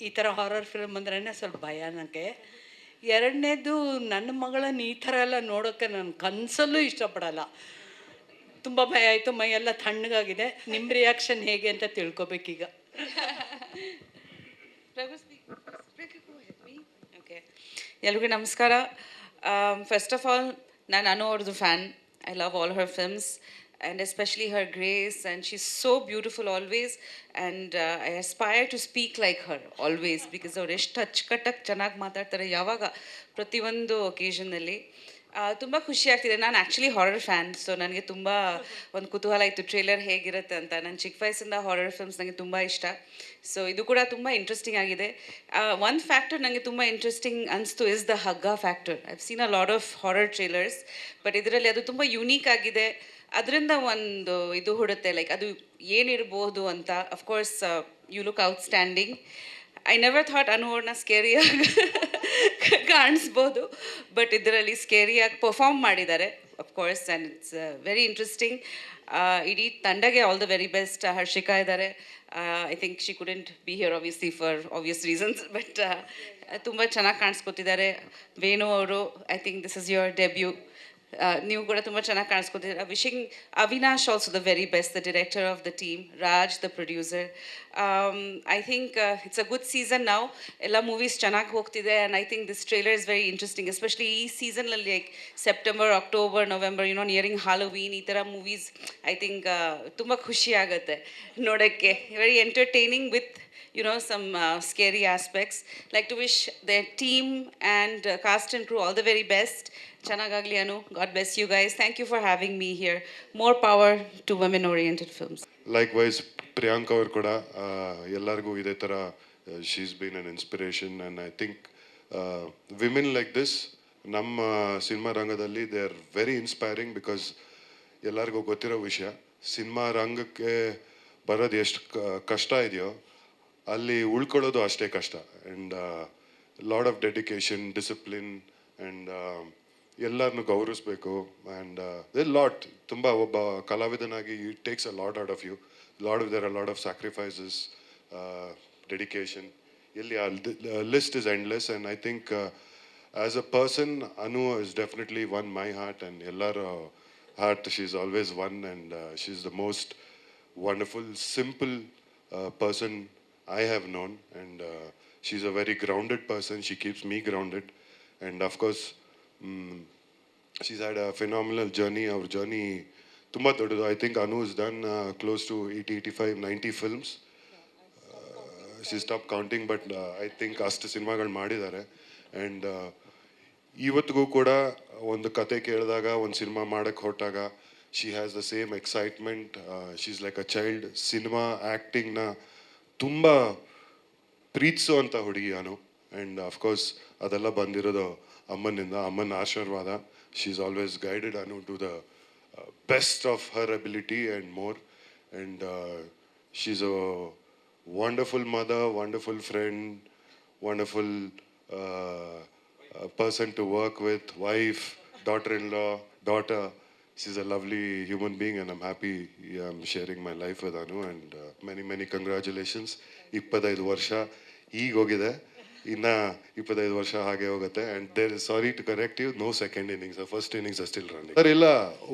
ಈ ಥರ horror film ಅಂದ್ರೇ ಸ್ವಲ್ಪ ಭಯ ನನಗೆ. ಎರಡನೇದು, ನನ್ನ ಮಗಳನ್ನ ಈ ಥರ ಎಲ್ಲ ನೋಡೋಕ್ಕೆ ನಾನು ಕನಸಲ್ಲೂ ಇಷ್ಟಪಡಲ್ಲ. ತುಂಬ ಭಯ ಆಯಿತು, ಮೈಯೆಲ್ಲ ತಣ್ಣಗಾಗಿದೆ. ನಿಮ್ಮ ರಿಯಾಕ್ಷನ್ ಹೇಗೆ ಅಂತ ತಿಳ್ಕೊಬೇಕೀಗ. ಓಕೆ, ಎಲ್ರಿಗೂ ನಮಸ್ಕಾರ. ಫಸ್ಟ್ ಆಫ್ ಆಲ್, ನಾನು ಅನು ಅವ್ರದ್ದು fan. I love all Har films and especially her grace, and she's so beautiful always, and I aspire to speak like her always, because ಅವ್ರು ಎಷ್ಟು ಅಚ್ಚುಕಟ್ಟಾಗಿ ಚೆನ್ನಾಗಿ ಮಾತಾಡ್ತಾರೆ ಯಾವಾಗ ಪ್ರತಿಯೊಂದು ಒಕೇಷನ್ನಲ್ಲಿ. ತುಂಬ ಖುಷಿ ಆಗ್ತಿದೆ. ನಾನು ಆ್ಯಕ್ಚುಲಿ ಹಾರರ್ ಫ್ಯಾನ್, ಸೊ ನನಗೆ ತುಂಬ ಒಂದು ಕುತೂಹಲ ಇತ್ತು ಟ್ರೇಲರ್ ಹೇಗಿರುತ್ತೆ ಅಂತ. ನಾನು ಚಿಕ್ಕ ವಯಸ್ಸಿಂದ ಹಾರರ್ ಫಿಲ್ಮ್ಸ್ ನನಗೆ ತುಂಬ ಇಷ್ಟ. ಸೊ ಇದು ಕೂಡ ತುಂಬ ಇಂಟ್ರೆಸ್ಟಿಂಗ್ ಆಗಿದೆ. ಒಂದು ಫ್ಯಾಕ್ಟರ್ ನನಗೆ ತುಂಬ ಇಂಟ್ರೆಸ್ಟಿಂಗ್ ಅನಿಸ್ತು ಇಸ್ ದ ಹಗ್ಗ factor. I have seen a lot of horror trailers, but ಇದರಲ್ಲಿ ಅದು ತುಂಬ ಯುನೀಕ್ ಆಗಿದೆ. ಅದರಿಂದ ಒಂದು ಇದು ಹುಡುತ್ತೆ, ಲೈಕ್ ಅದು ಏನಿರ್ಬೋದು ಅಂತ. Of course you look outstanding. I never thought Anu ಅವ್ರನ್ನ ಸ್ಕೇರಿಯಾಗಿ ಕಾಣಿಸ್ಬೋದು, ಬಟ್ ಇದರಲ್ಲಿ ಸ್ಕೇರಿಯಾಗಿ ಪರ್ಫಾರ್ಮ್ ಮಾಡಿದ್ದಾರೆ of course, and it's very interesting. ಇಡೀ ತಂಡಗೆ all the very best. Harshika ಇದ್ದಾರೆ. I think she couldn't be here obviously for obvious reasons, but ತುಂಬ ಚೆನ್ನಾಗಿ ಕಾಣಿಸ್ಕೊತಿದ್ದಾರೆ. ವೇಣು ಅವರು, I think this is your debut. ನೀವು ಕೂಡ ತುಂಬ ಚೆನ್ನಾಗಿ ಕಾಣಿಸ್ಕೊತಿದ್ದೀರಾ. Wishing Avinash also the very best, the director of the team, Raj the producer. I think it's a good season ನಾವು. ಎಲ್ಲ ಮೂವೀಸ್ ಚೆನ್ನಾಗಿ ಹೋಗ್ತಿದೆ, and I think this trailer is very interesting, especially ಈ ಸೀಸನಲ್ಲಿ. Like September, October, November, nearing Halloween, ಈ ಥರ movies I think ತುಂಬ ಖುಷಿ ಆಗುತ್ತೆ ನೋಡೋಕ್ಕೆ. Very entertaining with some scary aspects. Like to wish their team and cast and crew all the very best. Chanagagli Anu, God bless you guys. Thank you for having me here. More power to women-oriented films. Likewise, Priyanka ಅವರು ಕೂಡ ಎಲ್ಲರಿಗೂ ಇದೇ ಥರ she's been an inspiration, and I think women like this ನಮ್ಮ cinema ರಂಗದಲ್ಲಿ they are very inspiring, because ಎಲ್ಲರಿಗೂ ಗೊತ್ತಿರೋ ವಿಷಯ, ಸಿನಿಮಾ ರಂಗಕ್ಕೆ ಬರೋದು ಎಷ್ಟು ಕಷ್ಟ ಇದೆಯೋ ಅಲ್ಲಿ ಉಳ್ಕೊಳ್ಳೋದು ಅಷ್ಟೇ ಕಷ್ಟ. And lot of dedication, discipline, and ಎಲ್ಲರನ್ನು ಗೌರವಿಸ್ಬೇಕು. ಆ್ಯಂಡ್ ಲಾಟ್ ತುಂಬ ಒಬ್ಬ ಕಲಾವಿದನಾಗಿ it takes a lot out of you. There are lot of sacrifices, dedication. ಎಲ್ಲಿ ಆ list is endless. And I think as a person, Anu is definitely on my heart, and ಎಲ್ಲರ heart she is always on. And she is the most wonderful, simple person I have known, and she's a very grounded person. She keeps me grounded, and of course she's had a phenomenal journey. Our journey tumba dodu. I think Anu has done close to 80, 85, 90 films. She stopped counting, but I think ಅಷ್ಟು ಸಿನಿಮಾಗಳು ಮಾಡಿದ್ದಾರೆ. And ಇವತ್ತಿಗೂ ಕೂಡ ಒಂದು ಕತೆ ಕೇಳಿದಾಗ, ಒಂದು cinema ಮಾಡೋಕ್ಕೆ ಹೊರಟಾಗ, she has the same excitement. She is like a child. Cinema ಆ್ಯಕ್ಟಿಂಗ್ನ ತುಂಬ ಪ್ರೀತಿಸುವಂಥ ಹುಡುಗಿ ಅನು. ಆ್ಯಂಡ್ ಅಫ್ಕೋರ್ಸ್ ಅದೆಲ್ಲ ಬಂದಿರೋದು ಅಮ್ಮನಿಂದ, ಅಮ್ಮನ ಆಶೀರ್ವಾದ. She is always guided Anu to the best of her ability and more. And she is a wonderful mother, wonderful friend, wonderful person to work with, wife, daughter-in-law, daughter. She's a lovely human being, and I'm happy I'm sharing my life with Anu, and many congratulations. 25 ವರ್ಷ ಈಗ ಹೋಗಿದೆ, ಇನ್ನ 25 ವರ್ಷ ಹಾಗೆ ಹೋಗುತ್ತೆ. And there is, sorry to correct you, no second innings, first innings are still running. Sir ಇಲ್ಲ,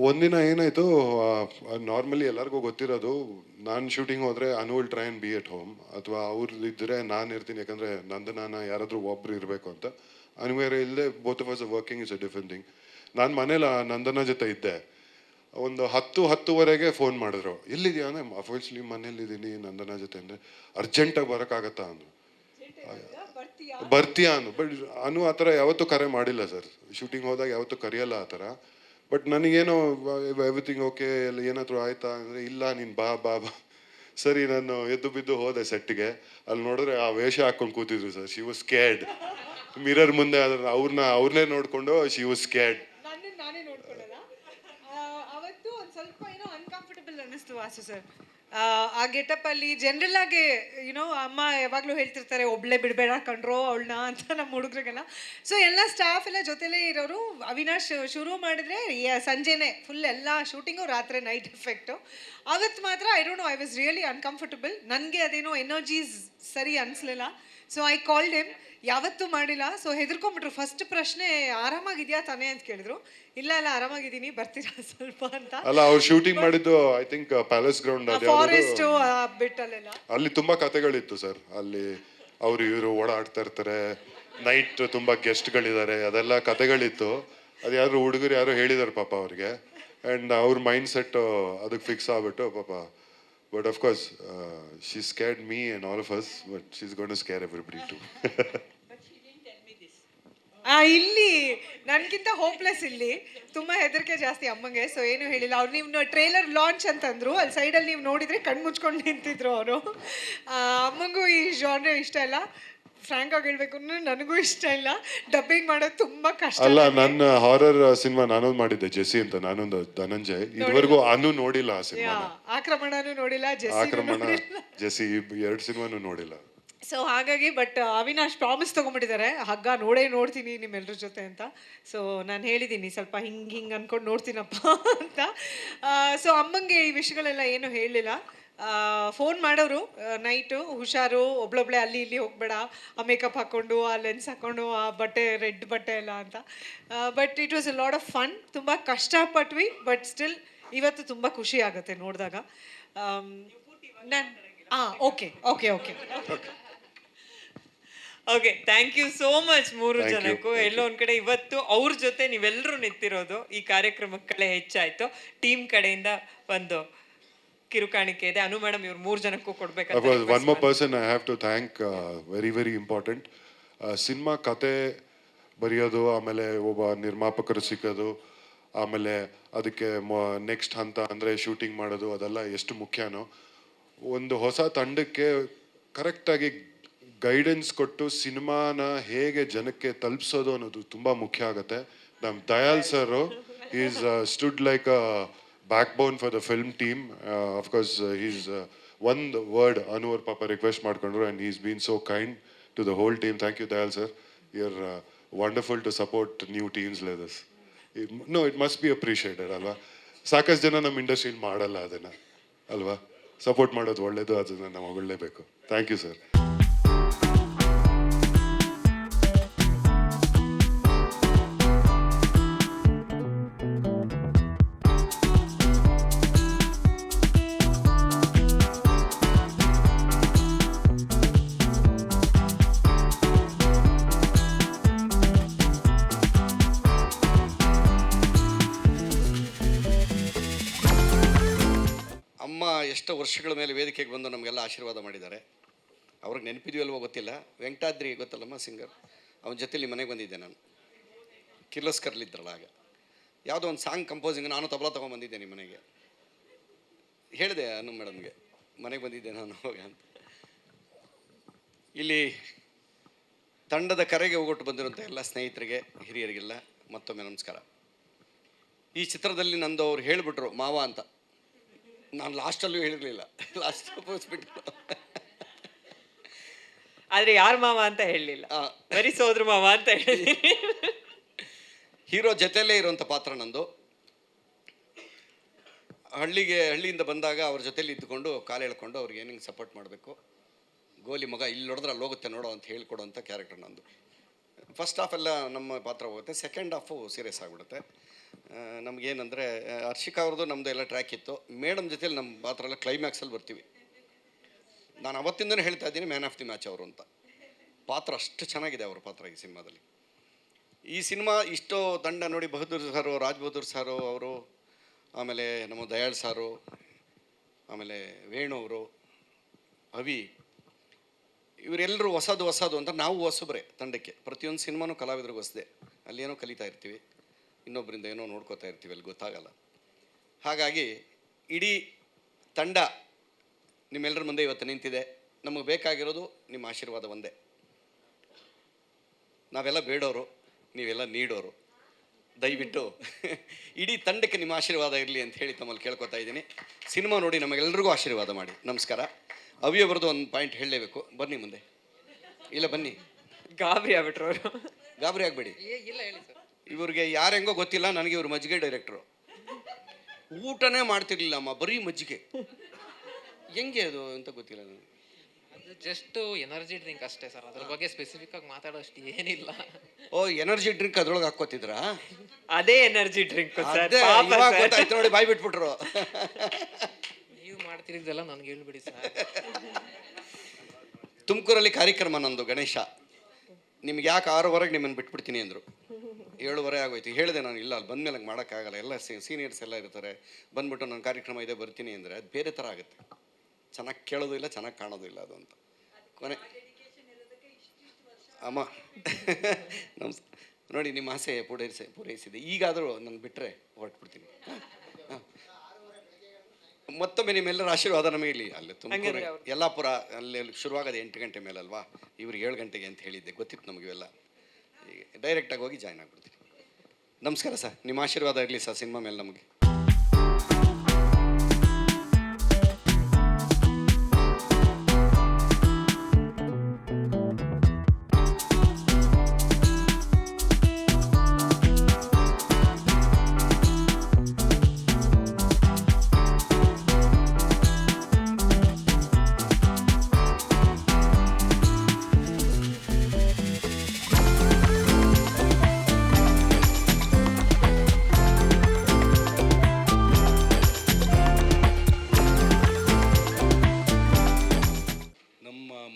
ಒಂದಿನ ಏನಾಯಿತು, ನಾರ್ಮಲಿ ಎಲ್ಲರಿಗೂ ಗೊತ್ತಿರೋದು, ನಾನು ಶೂಟಿಂಗ್ ಹೋದರೆ Anu will try and be at home, ಅಥವಾ ಅವ್ರು ಇದ್ದರೆ ನಾನು ಇರ್ತೀನಿ, ಯಾಕಂದರೆ ನಂದನ ಯಾರಾದರೂ ಒಬ್ಬರು ಇರಬೇಕು ಅಂತ. ಅನಿವಾರ್ಯ ಇಲ್ಲದೆ both of us working is a different thing. ನಾನು ಮನೇಲಿ ನಂದನ ಜೊತೆ ಇದ್ದೆ. ಒಂದು 10-10:30 ಫೋನ್ ಮಾಡಿದ್ರು, ಎಲ್ಲಿದೆಯಾ ಅಂದರೆ, ಅಫ್ಕೋರ್ಸ್ಲಿ ಮನೇಲಿದ್ದೀನಿ ನಂದನ ಜೊತೆ. ಅಂದರೆ ಅರ್ಜೆಂಟಾಗಿ ಬರೋಕ್ಕಾಗತ್ತಾ ಅಂದರು. ಬರ್ತೀಯಾ ಅಂದು. ಬಟ್ ಅನು ಆ ಥರ ಯಾವತ್ತೂ ಕರೆ ಮಾಡಿಲ್ಲ ಸರ್. ಶೂಟಿಂಗ್ ಹೋದಾಗ ಯಾವತ್ತೂ ಕರೆಯಲ್ಲ ಆ ಥರ. ಬಟ್ ನನಗೇನೋ ಎವ್ರಿಥಿಂಗ್ ಓಕೆ, ಎಲ್ಲ ಏನಾದರೂ ಆಯ್ತಾ ಅಂದರೆ, ಇಲ್ಲ ನೀನು ಬಾ ಬಾ ಬಾ. ಸರಿ, ನಾನು ಎದ್ದು ಬಿದ್ದು ಹೋದೆ ಸೆಟ್ಗೆ. ಅಲ್ಲಿ ನೋಡಿದ್ರೆ ಆ ವೇಷ ಹಾಕ್ಕೊಂಡು ಕೂತಿದ್ರು sir. She was scared. Mirror ಮುಂದೆ ಅವ್ರನ್ನೇ ನೋಡಿಕೊಂಡು ಶಿ ವಾಸ್ ಸ್ಕೇರ್ಡ್. ನಾನೇ ನೋಡ್ಕೊಳ್ಳಲ್ಲ. ಅವತ್ತು ಒಂದು ಸ್ವಲ್ಪ ಅನ್ಕಂಫರ್ಟಬಲ್ ಅನ್ನಿಸ್ತು ವಾಸು ಸರ್. ಆ ಗೆಟಪ್ಪಲ್ಲಿ ಜನರಲ್ ಆಗಿ ಅಮ್ಮ ಯಾವಾಗಲೂ ಹೇಳ್ತಿರ್ತಾರೆ, ಒಬ್ಳೆ ಬಿಡಬೇಡ ಕಂಡ್ರೋ ಅವಳನ್ನ ಅಂತ ನಮ್ಮ ಹುಡುಗರಿಗೆಲ್ಲ. ಸೊ ಎಲ್ಲ ಸ್ಟಾಫ್ ಎಲ್ಲ ಜೊತೆಲೇ ಇರೋರು. ಅವಿನಾಶ್ ಶುರು ಮಾಡಿದ್ರೆ ಸಂಜೆನೇ ಫುಲ್ ಎಲ್ಲ ಶೂಟಿಂಗು, ರಾತ್ರಿ ನೈಟ್ ಎಫೆಕ್ಟು. ಅವತ್ತು ಮಾತ್ರ I don't know, I was really uncomfortable. ನನಗೆ ಅದೇನೋ ಎನರ್ಜೀಸ್ ಸರಿ ಅನಿಸ್ಲಿಲ್ಲ. ಸೊ ಐ ಕಾಲ್ಡ್ ಹಿಮ್, ಯಾವತ್ತೂ ಮಾಡಿಲ್ಲ. ಸೊ ಹೆದರ್ಕೊಂಡ್ಬಿಟ್ರು. ಫಸ್ಟ್ ಪ್ರಶ್ನೆ ಆರಾಮಾಗಿದ್ಯಾ ತಾನೇ ಅಂತ ಕೇಳಿದ್ರು. ಇಲ್ಲ ಇಲ್ಲ ಆರಾಮಾಗಿದ್ದೀನಿ, ಬರ್ತೀರಾ ಸ್ವಲ್ಪ ಅಂತ. ಅಲ್ಲ ಅವ್ರು ಶೂಟಿಂಗ್ ಮಾಡಿದ್ದು I think palace ground forest ಬಿಟ್ಟಲ್ಲೆಲ್ಲ. ಅಲ್ಲಿ ತುಂಬಾ ಕತೆಗಳಿತ್ತು ಸರ್. ಅಲ್ಲಿ ಅವ್ರು ಇವರು ಓಡಾಡ್ತಾ ಇರ್ತಾರೆ, ನೈಟ್ ತುಂಬಾ ಗೆಸ್ಟ್ಗಳಿದ್ದಾರೆ, ಅದೆಲ್ಲ ಕತೆಗಳಿತ್ತು. ಅದು ಯಾರು ಹುಡುಗರು ಯಾರೋ ಹೇಳಿದಾರೆ ಪಾಪ ಅವ್ರಿಗೆ, ಆ್ಯಂಡ್ ಅವ್ರ ಮೈಂಡ್ ಸೆಟ್ ಅದಕ್ಕೆ ಫಿಕ್ಸ್ ಆಗ್ಬಿಟ್ಟು ಪಾಪ. But of course she scared me and all of us, but she is gone to scare everybody too. ಇಲ್ಲಿ ನನ್ಗಿಂತ ಹೋಪ್ಲೆಸ್ ಇಲ್ಲಿ ತುಂಬಾ ಹೆದರಿಕೆ ಜಾಸ್ತಿ ಅಮ್ಮಂಗೆ. ಸೊ ಏನು ಹೇಳಿಲ್ಲ ಅವ್ರು. ನೀವು ಟ್ರೇಲರ್ ಲಾಂಚ್ ಅಂತಂದ್ರು, ಅಲ್ಲಿ ಸೈಡಲ್ಲಿ ನೀವು ನೋಡಿದ್ರೆ ಕಣ್ಣು ಮುಚ್ಕೊಂಡು ನಿಂತಿದ್ರು ಅವರು. ಅಮ್ಮಂಗೂ ಈ ಜಾನ್ರೆ ಇಷ್ಟ ಇಲ್ಲ. ಫ್ರಾಂಕ್ ಆಗಿ ಹೇಳ್ಬೇಕು ಅಂದ್ರೆ ನನಗೂ ಇಷ್ಟ ಇಲ್ಲ. ಡಬ್ಬಿಂಗ್ ಮಾಡೋದು ತುಂಬಾ ಕಷ್ಟ. ಅಲ್ಲ, ನನ್ನ ಹಾರರ್ ಸಿನಿಮಾ ನಾನೊಂದು ಮಾಡಿದ್ದೆ, ಜೆಸಿ ಅಂತ, ನಾನೊಂದು ಧನಂಜಯ್. ಇದುವರೆಗೂ ಅನು ನೋಡಿಲ್ಲ ಆ ಸಿನಿಮಾ. ಆಕ್ರಮಣನೂ ನೋಡಿಲ್ಲ, ಆಕ್ರಮಣ, ಜೆಸಿ 2 ಸಿನಿಮಾನು ನೋಡಿಲ್ಲ. ಸೊ ಹಾಗಾಗಿ ಬಟ್ ಅವಿನಾಶ್ ಪ್ರಾಮಿಸ್ ತೊಗೊಂಡ್ಬಿಟ್ಟಿದ್ದಾರೆ, ಹಗ್ಗ ನೋಡ್ತೀನಿ ನಿಮ್ಮೆಲ್ಲರ ಜೊತೆ ಅಂತ. ಸೊ ನಾನು ಹೇಳಿದ್ದೀನಿ ಸ್ವಲ್ಪ ಹಿಂಗೆ ಅನ್ಕೊಂಡು ನೋಡ್ತೀನಪ್ಪ ಅಂತ. ಸೊ ಅಮ್ಮಂಗೆ ಈ ವಿಷಯಗಳೆಲ್ಲ ಏನು ಹೇಳಲಿಲ್ಲ. ಫೋನ್ ಮಾಡೋರು ನೈಟು, ಹುಷಾರು, ಒಬ್ಳೊಬ್ಳೆ ಅಲ್ಲಿ ಇಲ್ಲಿ ಹೋಗಬೇಡ, ಆ ಮೇಕಪ್ ಹಾಕ್ಕೊಂಡು, ಆ ಲೆನ್ಸ್ ಹಾಕ್ಕೊಂಡು, ಆ ಬಟ್ಟೆ ರೆಡ್ ಬಟ್ಟೆ ಎಲ್ಲ ಅಂತ. But it was a lot of fun. ತುಂಬ ಕಷ್ಟಪಟ್ವಿ, ಬಟ್ ಸ್ಟಿಲ್ ಇವತ್ತು ತುಂಬ ಖುಷಿ ಆಗುತ್ತೆ ನೋಡಿದಾಗ. Okay okay okay okay, thank you so much ಮೂರು Thank you, ಜನಕ್ಕೂ. thank ಎಲ್ಲೋ ಒಂದ್ ಕಡೆ ಇವತ್ತು ಅವ್ರ ಜೊತೆ ನೀವೆಲ್ಲರೂ ನಿಂತಿರೋದು ಈ ಕಾರ್ಯಕ್ರಮಕ್ಕೆ ಕಳೆ ಹೆಚ್ಚಾಯ್ತು. ಟೀಮ್ ಕಡೆಯಿಂದ ಒಂದು ಕಿರುಕಾಣಿಕೆ ಇದೆ. ಅನು ಮೇಡಮ್ ಇವ್ರು 3 ಜನಕ್ಕೂ ಕೊಡ್ಬೇಕಂತ. One more person I have to thank, very very important. Cinema ಕತೆ ಬರೆಯೋದು, ಆಮೇಲೆ ಒಬ್ಬ ನಿರ್ಮಾಪಕರು ಸಿಕ್ಕೋದು, ಆಮೇಲೆ ಅದಕ್ಕೆ ನೆಕ್ಸ್ಟ್ ಹಂತ ಅಂದರೆ ಶೂಟಿಂಗ್ ಮಾಡೋದು, ಅದೆಲ್ಲ ಎಷ್ಟು ಮುಖ್ಯನೋ. ಒಂದು ಹೊಸ ತಂಡಕ್ಕೆ ಕರೆಕ್ಟಾಗಿ ಗೈಡೆನ್ಸ್ ಕೊಟ್ಟು ಸಿನಿಮಾನ ಹೇಗೆ ಜನಕ್ಕೆ ತಲುಪಿಸೋದು ಅನ್ನೋದು ತುಂಬ ಮುಖ್ಯ ಆಗುತ್ತೆ. ನಮ್ಮ Dayal sir is stood like a backbone for the film team. Of course is ಒಂದು ವರ್ಡ್ ಅನು ಅವ್ರ ಪಾಪ ರಿಕ್ವೆಸ್ಟ್ ಮಾಡ್ಕೊಂಡ್ರು, and is been so kind to the whole team. Thank you Dayal sir, you are wonderful to support new teams like this. No, it must be appreciated ಅಲ್ವಾ. ಸಾಕಷ್ಟು ಜನ ನಮ್ಮ ಇಂಡಸ್ಟ್ರಿಲಿ ಮಾಡಲ್ಲ ಅದನ್ನು ಅಲ್ವಾ. ಸಪೋರ್ಟ್ ಮಾಡೋದು ಒಳ್ಳೇದು, ಅದನ್ನು ನಾವು ಹೊಗಳಲೇಬೇಕು. Thank you sir. ಅಮ್ಮ ಎಷ್ಟೋ ವರ್ಷಗಳ ಮೇಲೆ ವೇದಿಕೆಗೆ ಬಂದು ನಮಗೆಲ್ಲ ಆಶೀರ್ವಾದ ಮಾಡಿದ್ದಾರೆ. ಅವ್ರಿಗೆ ನೆನಪಿದೆಯಲ್ವೋ ಗೊತ್ತಿಲ್ಲ, ವೆಂಕಟಾದ್ರಿ ಗೊತ್ತಲ್ಲಮ್ಮ ಸಿಂಗರ್, ಅವನ ಜೊತೆಲಿ ಮನೆಗೆ ಬಂದಿದ್ದೆ ನಾನು. ಕಿರ್ಲೋಸ್ಕರ್ಲಿದ್ರಲ್ಲ ಆಗ, ಯಾವುದೋ ಒಂದು ಸಾಂಗ್ ಕಂಪೋಸಿಂಗ್, ನಾನು ತಬಲಾ ತೊಗೊಂಬಂದಿದ್ದೆ ನಿಮ್ಮ ಮನೆಗೆ. ಹೇಳಿದೆ ಅನು ಮೇಡಮ್ಗೆ, ಮನೆಗೆ ಬಂದಿದ್ದೆ ನಾನು ಹೋಗ ಅಂತ. ಇಲ್ಲಿ ತಂಡದ ಕರೆಗೆ ಹೋಗೊಟ್ಟು ಬಂದಿರುವಂಥ ಎಲ್ಲ ಸ್ನೇಹಿತರಿಗೆ, ಹಿರಿಯರಿಗೆಲ್ಲ ಮತ್ತೊಮ್ಮೆ ನಮಸ್ಕಾರ. ಈ ಚಿತ್ರದಲ್ಲಿ ನಂದು ಅವ್ರು ಹೇಳಿಬಿಟ್ರು ಮಾವ ಅಂತ. ನಾನು ಲಾಸ್ಟಲ್ಲೂ ಹೇಳಿರಲಿಲ್ಲ, ಲಾಸ್ಟ್ ಬಿಟ್ಟು. ಆದ್ರೆ ಯಾರ ಮಾವ ಅಂತ ಹೇಳಲಿಲ್ಲ, ಬರೀ ಸೋದ್ರ ಮಾವ ಅಂತ ಹೇಳಿ. ಹೀರೋ ಜೊತೆಯಲ್ಲೇ ಇರುವಂಥ ಪಾತ್ರ ನಂದು. ಹಳ್ಳಿಯಿಂದ ಬಂದಾಗ ಅವ್ರ ಜೊತೆಲಿ ಇದ್ದುಕೊಂಡು ಕಾಲು ಎಳ್ಕೊಂಡು ಅವ್ರಿಗೆ ಏನಿಂಗೆ ಸಪೋರ್ಟ್ ಮಾಡಬೇಕು. ಗೋಲಿ ಮಗ ಇಲ್ಲಿ ನೋಡಿದ್ರೆ ಅಲ್ಲಿ ಹೋಗುತ್ತೆ ನೋಡೋ ಅಂತ ಹೇಳ್ಕೊಡೋಂಥ ಕ್ಯಾರೆಕ್ಟರ್ ನಂದು. ಫಸ್ಟ್ ಹಾಫ್ ಎಲ್ಲ ನಮ್ಮ ಪಾತ್ರ ಹೋಗುತ್ತೆ, ಸೆಕೆಂಡ್ ಹಾಫು ಸೀರಿಯಸ್ ಆಗಿಬಿಡುತ್ತೆ. ನಮಗೇನಂದರೆ ಹರ್ಷಿಕಾ ಅವ್ರದ್ದು ನಮ್ಮದು ಎಲ್ಲ ಟ್ರ್ಯಾಕ್ ಇತ್ತು. ಮೇಡಮ್ ಜೊತೆಲಿ ನಮ್ಮ ಪಾತ್ರ ಎಲ್ಲ ಕ್ಲೈಮ್ಯಾಕ್ಸಲ್ಲಿ ಬರ್ತೀವಿ. ನಾನು ಅವತ್ತಿಂದನೇ ಹೇಳ್ತಾ ಇದ್ದೀನಿ ಮ್ಯಾನ್ ಆಫ್ ದಿ ಮ್ಯಾಚ್ ಅವರು ಅಂತ. ಪಾತ್ರ ಅಷ್ಟು ಚೆನ್ನಾಗಿದೆ ಅವ್ರ ಪಾತ್ರ ಈ ಸಿನಿಮಾದಲ್ಲಿ. ಈ ಸಿನಿಮಾ ಇಷ್ಟೋ ತಂಡ ನೋಡಿ, ಬಹದ್ದೂರ್ ಸಾರು, ರಾಜ್ ಬಹದ್ದೂರ್ ಸಾರು ಅವರು, ಆಮೇಲೆ ನಮ್ಮ ದಯಾಳ್ ಸಾರು, ಆಮೇಲೆ ವೇಣು ಅವರು, ಅವಿ, ಇವರೆಲ್ಲರೂ ಹೊಸದು ಅಂತ. ನಾವು ಹೊಸಬ್ರೆ ತಂಡಕ್ಕೆ, ಪ್ರತಿಯೊಂದು ಸಿನಿಮಾನೂ ಕಲಾವಿದ್ರಿಗೆ ಹೊಸದೆ. ಅಲ್ಲೇನೋ ಕಲಿತಾ ಇರ್ತೀವಿ, ಇನ್ನೊಬ್ಬರಿಂದ ಏನೋ ನೋಡ್ಕೋತಾ ಇರ್ತೀವಿ, ಅಲ್ಲಿ ಗೊತ್ತಾಗಲ್ಲ. ಹಾಗಾಗಿ ಇಡೀ ತಂಡ ನಿಮ್ಮೆಲ್ಲರ ಮುಂದೆ ಇವತ್ತು ನಿಂತಿದೆ. ನಮಗೆ ಬೇಕಾಗಿರೋದು ನಿಮ್ಮ ಆಶೀರ್ವಾದ ಒಂದೇ. ನಾವೆಲ್ಲ ಬೇಡೋರು, ನೀವೆಲ್ಲ ನೀಡೋರು. ದಯವಿಟ್ಟು ಇಡೀ ತಂಡಕ್ಕೆ ನಿಮ್ಮ ಆಶೀರ್ವಾದ ಇರಲಿ ಅಂತ ಹೇಳಿ ತಮ್ಮಲ್ಲಿ ಕೇಳ್ಕೊತಾ ಇದ್ದೀನಿ. ಸಿನಿಮಾ ನೋಡಿ ನಮಗೆಲ್ಲರಿಗೂ ಆಶೀರ್ವಾದ ಮಾಡಿ. ನಮಸ್ಕಾರ. ಅವಿಯವರದ್ದು ಒಂದು ಪಾಯಿಂಟ್ ಹೇಳಲೇಬೇಕು. ಬನ್ನಿ ಮುಂದೆ. ಇಲ್ಲ ಬನ್ನಿ. ಗಾಬರಿ ಆಗ್ಬಿಟ್ರು ಅವರು. ಗಾಬರಿ ಆಗಬೇಡಿ. ಇವ್ರಿಗೆ ಯಾರೆಂಗೋ ಗೊತ್ತಿಲ್ಲ, ನನಗೆ ಇವ್ರು ಮಜ್ಜಿಗೆ ಡೈರೆಕ್ಟ್ರು. ಊಟನೇ ಮಾಡ್ತಿರ್ಲಿಲ್ಲ ಅಮ್ಮ, ಬರೀ ಮಜ್ಜಿಗೆ. ಹೆಂಗೆ ಅದು ಅಂತ ಗೊತ್ತಿಲ್ಲ ನನಗೆ. ಜಸ್ಟ್ ಎನರ್ಜಿ ಡ್ರಿಂಕ್ ಅಷ್ಟೇ ಸರ್, ಅದ್ರ ಬಗ್ಗೆ ಸ್ಪೆಸಿಫಿಕ್ ಆಗಿ ಮಾತಾಡೋಷ್ಟು ಏನಿಲ್ಲ. ಓ ಎನರ್ಜಿ ಡ್ರಿಂಕ್ ಅದ್ರೊಳಗೆ ಹಾಕೋತಿದ್ರಾ? ಅದೇ ಎನರ್ಜಿ ಡ್ರಿಂಕ್ ಸರ್. ಅದೇ ಇವಾಗ ಗೊತ್ತಾಯ್ತು ನೋಡಿ, ಬಾಯ್ ಬಿಟ್ಬಿಟ್ರು. ನೀವು ಮಾಡ್ತಿರಿದ್ದೆಲ್ಲ ನನಗೆ ಹೇಳ್ಬಿಡಿ ಸರ್. ತುಮಕೂರಲ್ಲಿ ಕಾರ್ಯಕ್ರಮ ನಂದು ಗಣೇಶ, ನಿಮ್ಗೆ ಯಾಕೆ 6:15 ನಿಮ್ಮನ್ನು ಬಿಟ್ಬಿಡ್ತೀನಿ ಅಂದರು. 7:30 ಆಗೋಯ್ತು. ಹೇಳಿದೆ ನಾನು, ಇಲ್ಲ ಅಲ್ಲಿ ಬಂದಮೇಲೆ ಹಂಗೆ ಮಾಡೋಕ್ಕಾಗಲ್ಲ, ಎಲ್ಲ ಸೀನಿಯರ್ಸ್ ಎಲ್ಲ ಇರ್ತಾರೆ, ಬಂದ್ಬಿಟ್ಟು ನನ್ನ ಕಾರ್ಯಕ್ರಮ ಇದೆ ಬರ್ತೀನಿ ಅಂದರೆ ಅದು ಬೇರೆ ಥರ ಆಗುತ್ತೆ, ಚೆನ್ನಾಗಿ ಕೇಳೋದು ಇಲ್ಲ, ಚೆನ್ನಾಗಿ ಕಾಣೋದು ಇಲ್ಲ ಅದು ಅಂತ. ಕೊನೆ ಅಮ್ಮ ನೋಡಿ, ನಿಮ್ಮ ಆಸೆ ಪೂರೈಸಿದೆ. ಈಗಾದರೂ ನಾನು ಬಿಟ್ಟರೆ ಹೊರಟ್ಬಿಡ್ತೀನಿ. ಮತ್ತೊಮ್ಮೆ ನಿಮ್ಮೆಲ್ಲರ ಆಶೀರ್ವಾದ ನಮಗೆ ಇಲ್ಲಿ. ಅಲ್ಲಿ ತುಮಕೂರು ಯಲ್ಲಾಪುರ ಅಲ್ಲಿ ಶುರುವಾಗೋದು 8 ಗಂಟೆ ಮೇಲಲ್ವಾ, ಇವ್ರಿಗೆ 7 ಗಂಟೆಗೆ ಅಂತ ಹೇಳಿದ್ದೆ, ಗೊತ್ತಿತ್ತು ನಮಗೆಲ್ಲ. ಈಗ ಡೈರೆಕ್ಟಾಗಿ ಹೋಗಿ ಜಾಯ್ನ್ ಆಗ್ಬಿಡ್ತೀನಿ. ನಮಸ್ಕಾರ ಸರ್, ನಿಮ್ಮ ಆಶೀರ್ವಾದ ಇರಲಿ ಸರ್ ಸಿನಿಮಾ ಮೇಲೆ ನಮಗೆ.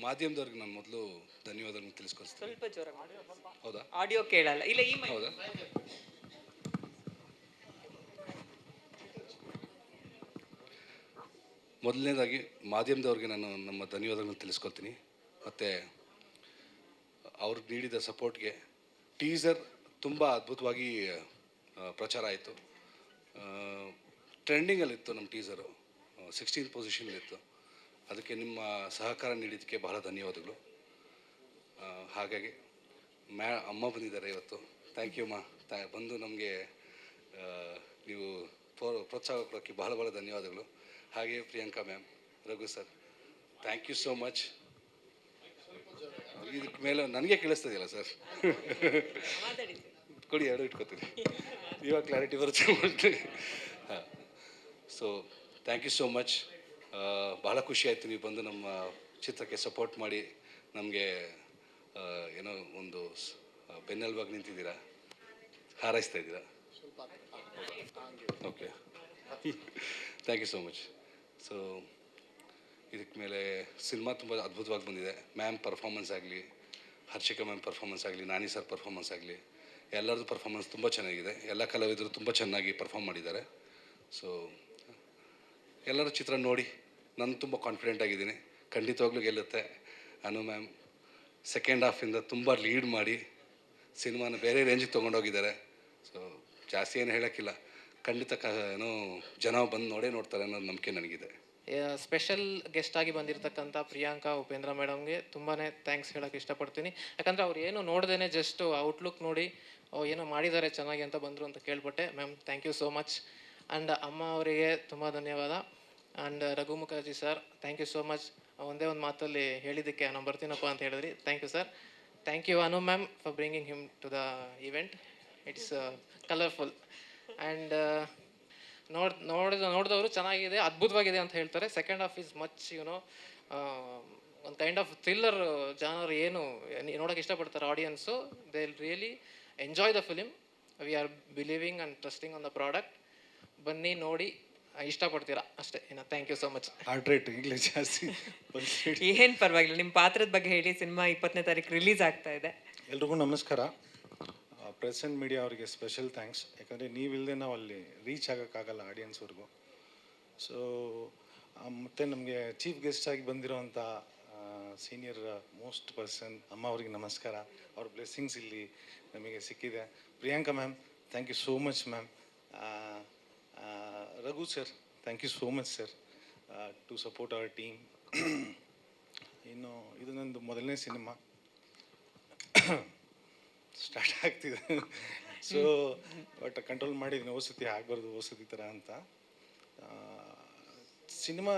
ಮಾಧ್ಯಮದವ್ರಿಗೆ ನಾನು ಮೊದಲು ಧನ್ಯವಾದಗಳನ್ನು ತಿಳಿಸ್ಕೊಳ್ತೀನಿ. ಸ್ವಲ್ಪ ಜೋರಾಗಿ ಮಾಡಿ. ಹೌದಾ? ಆಡಿಯೋ ಕೇಳಲ್ಲ. ಇಲ್ಲ ಈ ಹೌದಾ? ಮೊದಲನೇದಾಗಿ ಮಾಧ್ಯಮದವ್ರಿಗೆ ನಾನು ನಮ್ಮ ಧನ್ಯವಾದಗಳನ್ನು ತಿಳಿಸ್ಕೊಳ್ತೀನಿ. ಮತ್ತು ಅವ್ರಿಗೆ ನೀಡಿದ ಸಪೋರ್ಟ್ಗೆ. ಟೀಸರ್ ತುಂಬ ಅದ್ಭುತವಾಗಿ ಪ್ರಚಾರ ಆಯಿತು, ಟ್ರೆಂಡಿಂಗಲ್ಲಿತ್ತು ನಮ್ಮ ಟೀಸರು, 16th ಪೊಸಿಷನಲ್ಲಿತ್ತು. ಅದಕ್ಕೆ ನಿಮ್ಮ ಸಹಕಾರ ನೀಡಿದ್ದಕ್ಕೆ ಬಹಳ ಧನ್ಯವಾದಗಳು. ಹಾಗಾಗಿ ಅಮ್ಮ ಬಂದಿದ್ದಾರೆ ಇವತ್ತು. ಥ್ಯಾಂಕ್ ಯು ಅಮ್ಮ. ಬಂದು ನಮಗೆ ನೀವು ಪ್ರೋತ್ಸಾಹ ಕೊಡೋಕ್ಕೆ ಬಹಳ ಬಹಳ ಧನ್ಯವಾದಗಳು. ಹಾಗೆ Priyanka ma'am, Raghu sir, thank you so much. ಇದಕ್ಕೆ ಮೇಲೆ ನನಗೆ ಕೇಳಿಸ್ತದೆಯಲ್ಲ ಸರ್, ಕೊಡಿ, 2 ಇಟ್ಕೋತೀನಿ, ಇವಾಗ ಕ್ಲಾರಿಟಿ ಬರುತ್ತೆ. ಹಾಂ, so thank you so much. ಭಾಳ ಖುಷಿ ಆಯಿತು ನೀವು ಬಂದು ನಮ್ಮ ಚಿತ್ರಕ್ಕೆ ಸಪೋರ್ಟ್ ಮಾಡಿ ನಮಗೆ ಏನೋ ಒಂದು ಬೆನ್ನೆಲುಬಾಗಿ ನಿಂತಿದ್ದೀರಾ, ಹಾರೈಸ್ತಾ ಇದ್ದೀರಾ. Okay, thank you so much. So ಇದಕ್ಕೆ ಮೇಲೆ ಸಿನಿಮಾ ತುಂಬ ಅದ್ಭುತವಾಗಿ ಬಂದಿದೆ. ಮ್ಯಾಮ್ ಪರ್ಫಾರ್ಮೆನ್ಸ್ ಆಗಲಿ, ಹರ್ಷಿಕಾ ಮ್ಯಾಮ್ ಪರ್ಫಾರ್ಮೆನ್ಸ್ ಆಗಲಿ, ನಾನಿ ಸರ್ ಪರ್ಫಾರ್ಮೆನ್ಸ್ ಆಗಲಿ, ಎಲ್ಲರದ್ದು ಪರ್ಫಾರ್ಮೆನ್ಸ್ ತುಂಬ ಚೆನ್ನಾಗಿದೆ. ಎಲ್ಲ ಕಲಾವಿದರು ತುಂಬ ಚೆನ್ನಾಗಿ ಪರ್ಫಾರ್ಮ್ ಮಾಡಿದ್ದಾರೆ. ಸೊ ಎಲ್ಲರ ಚಿತ್ರ ನೋಡಿ ನಾನು ತುಂಬ ಕಾನ್ಫಿಡೆಂಟ್ ಆಗಿದ್ದೀನಿ, ಖಂಡಿತವಾಗ್ಲೂ ಗೆಲ್ಲುತ್ತೆ. ಅನು ಮ್ಯಾಮ್ ಸೆಕೆಂಡ್ ಹಾಫಿಂದ ತುಂಬ ಲೀಡ್ ಮಾಡಿ ಸಿನಿಮಾನ ಬೇರೆ ರೇಂಜಿಗೆ ತೊಗೊಂಡೋಗಿದ್ದಾರೆ. ಸೊ ಜಾಸ್ತಿ ಏನು ಹೇಳೋಕ್ಕಿಲ್ಲ, ಖಂಡಿತ ಏನೋ ಜನ ಬಂದು ನೋಡ್ತಾರೆ ಅನ್ನೋದು ನಂಬಿಕೆ ನನಗಿದೆ. ಸ್ಪೆಷಲ್ ಗೆಸ್ಟ್ ಆಗಿ ಬಂದಿರತಕ್ಕಂಥ ಪ್ರಿಯಾಂಕಾ ಉಪೇಂದ್ರ ಮೇಡಮ್ಗೆ ತುಂಬಾ ಥ್ಯಾಂಕ್ಸ್ ಹೇಳೋಕ್ಕೆ ಇಷ್ಟಪಡ್ತೀನಿ. ಯಾಕಂದರೆ ಅವ್ರು ಏನು ನೋಡ್ದೇ ಜಸ್ಟ್ ಔಟ್ಲುಕ್ ನೋಡಿ ಏನೋ ಮಾಡಿದ್ದಾರೆ ಚೆನ್ನಾಗಿ ಅಂತ ಬಂದರು ಅಂತ ಕೇಳ್ಪಟ್ಟೆ. Ma'am thank you so much. And ಅಮ್ಮ ಅವರಿಗೆ ತುಂಬ ಧನ್ಯವಾದ. And Raghu Mukherjee sir, thank you so much. ಒಂದೇ ಒಂದು ಮಾತಲ್ಲಿ ಹೇಳಿದ್ದಕ್ಕೆ ನಾನು ಬರ್ತೀನಪ್ಪ ಅಂತ ಹೇಳಿದ್ರಿ. Thank you sir. Thank you Anu ma'am for bringing him to the event. It's colourful. And ನೋಡಿದವರು ಚೆನ್ನಾಗಿದೆ, ಅದ್ಭುತವಾಗಿದೆ ಅಂತ ಹೇಳ್ತಾರೆ. ಸೆಕೆಂಡ್ ಹಾಫ್ ಈಸ್ ಮಚ್ ಒಂದು ಕೈಂಡ್ ಆಫ್ ಥ್ರಿಲ್ಲರ್ ಜಾನರ್ ಏನು ನೋಡೋಕೆ ಇಷ್ಟಪಡ್ತಾರೆ audience. They will really enjoy the film. V are believing and trusting on the product. ಬನ್ನಿ ನೋಡಿ, ಇಷ್ಟಪಡ್ತೀರಾ ಅಷ್ಟೇ. ಇನ್ನು thank you so much. Heart rate ಈಗಲೇ ಜಾಸ್ತಿ. ಏನು ಪರವಾಗಿಲ್ಲ. ನಿಮ್ಮ ಪಾತ್ರದ ಬಗ್ಗೆ ಹೇಳಿ. ಸಿನಿಮಾ 20ನೇ ತಾರೀಕು ರಿಲೀಸ್ ಆಗ್ತಾ ಇದೆ. ಎಲ್ರಿಗೂ ನಮಸ್ಕಾರ. ಪ್ರೆಸ್ ಆ್ಯಂಡ್ ಮೀಡಿಯಾ ಅವರಿಗೆ ಸ್ಪೆಷಲ್ ಥ್ಯಾಂಕ್ಸ್. ಯಾಕಂದರೆ ನೀವಿಲ್ಲದೆ ನಾವು ಅಲ್ಲಿ ರೀಚ್ ಆಗೋಕ್ಕಾಗಲ್ಲ ಆಡಿಯನ್ಸ್ವರೆಗೂ. ಸೊ ಮತ್ತು ನಮಗೆ ಚೀಫ್ ಗೆಸ್ಟ್ ಆಗಿ ಬಂದಿರೋವಂಥ ಸೀನಿಯರ್ ಮೋಸ್ಟ್ ಪರ್ಸನ್ ಅಮ್ಮ ಅವ್ರಿಗೆ ನಮಸ್ಕಾರ. ಅವ್ರ ಬ್ಲೆಸ್ಸಿಂಗ್ಸ್ ಇಲ್ಲಿ ನಮಗೆ ಸಿಕ್ಕಿದೆ. Priyanka ma'am, thank you so much ma'am. Raghu sir, thank you so much sir to support our team. ಇನ್ನು ಇದು ನಂದು ಮೊದಲನೇ ಸಿನಿಮಾ ಸ್ಟಾರ್ಟ್ ಆಗ್ತಿದೆ. ಸೊ ಬಟ್ ಕಂಟ್ರೋಲ್ ಮಾಡಿದ್ದೀನಿ, ಓಸತಿ ಆಗಬಾರ್ದು ಓಸತಿ ಥರ ಅಂತ. ಸಿನಿಮಾ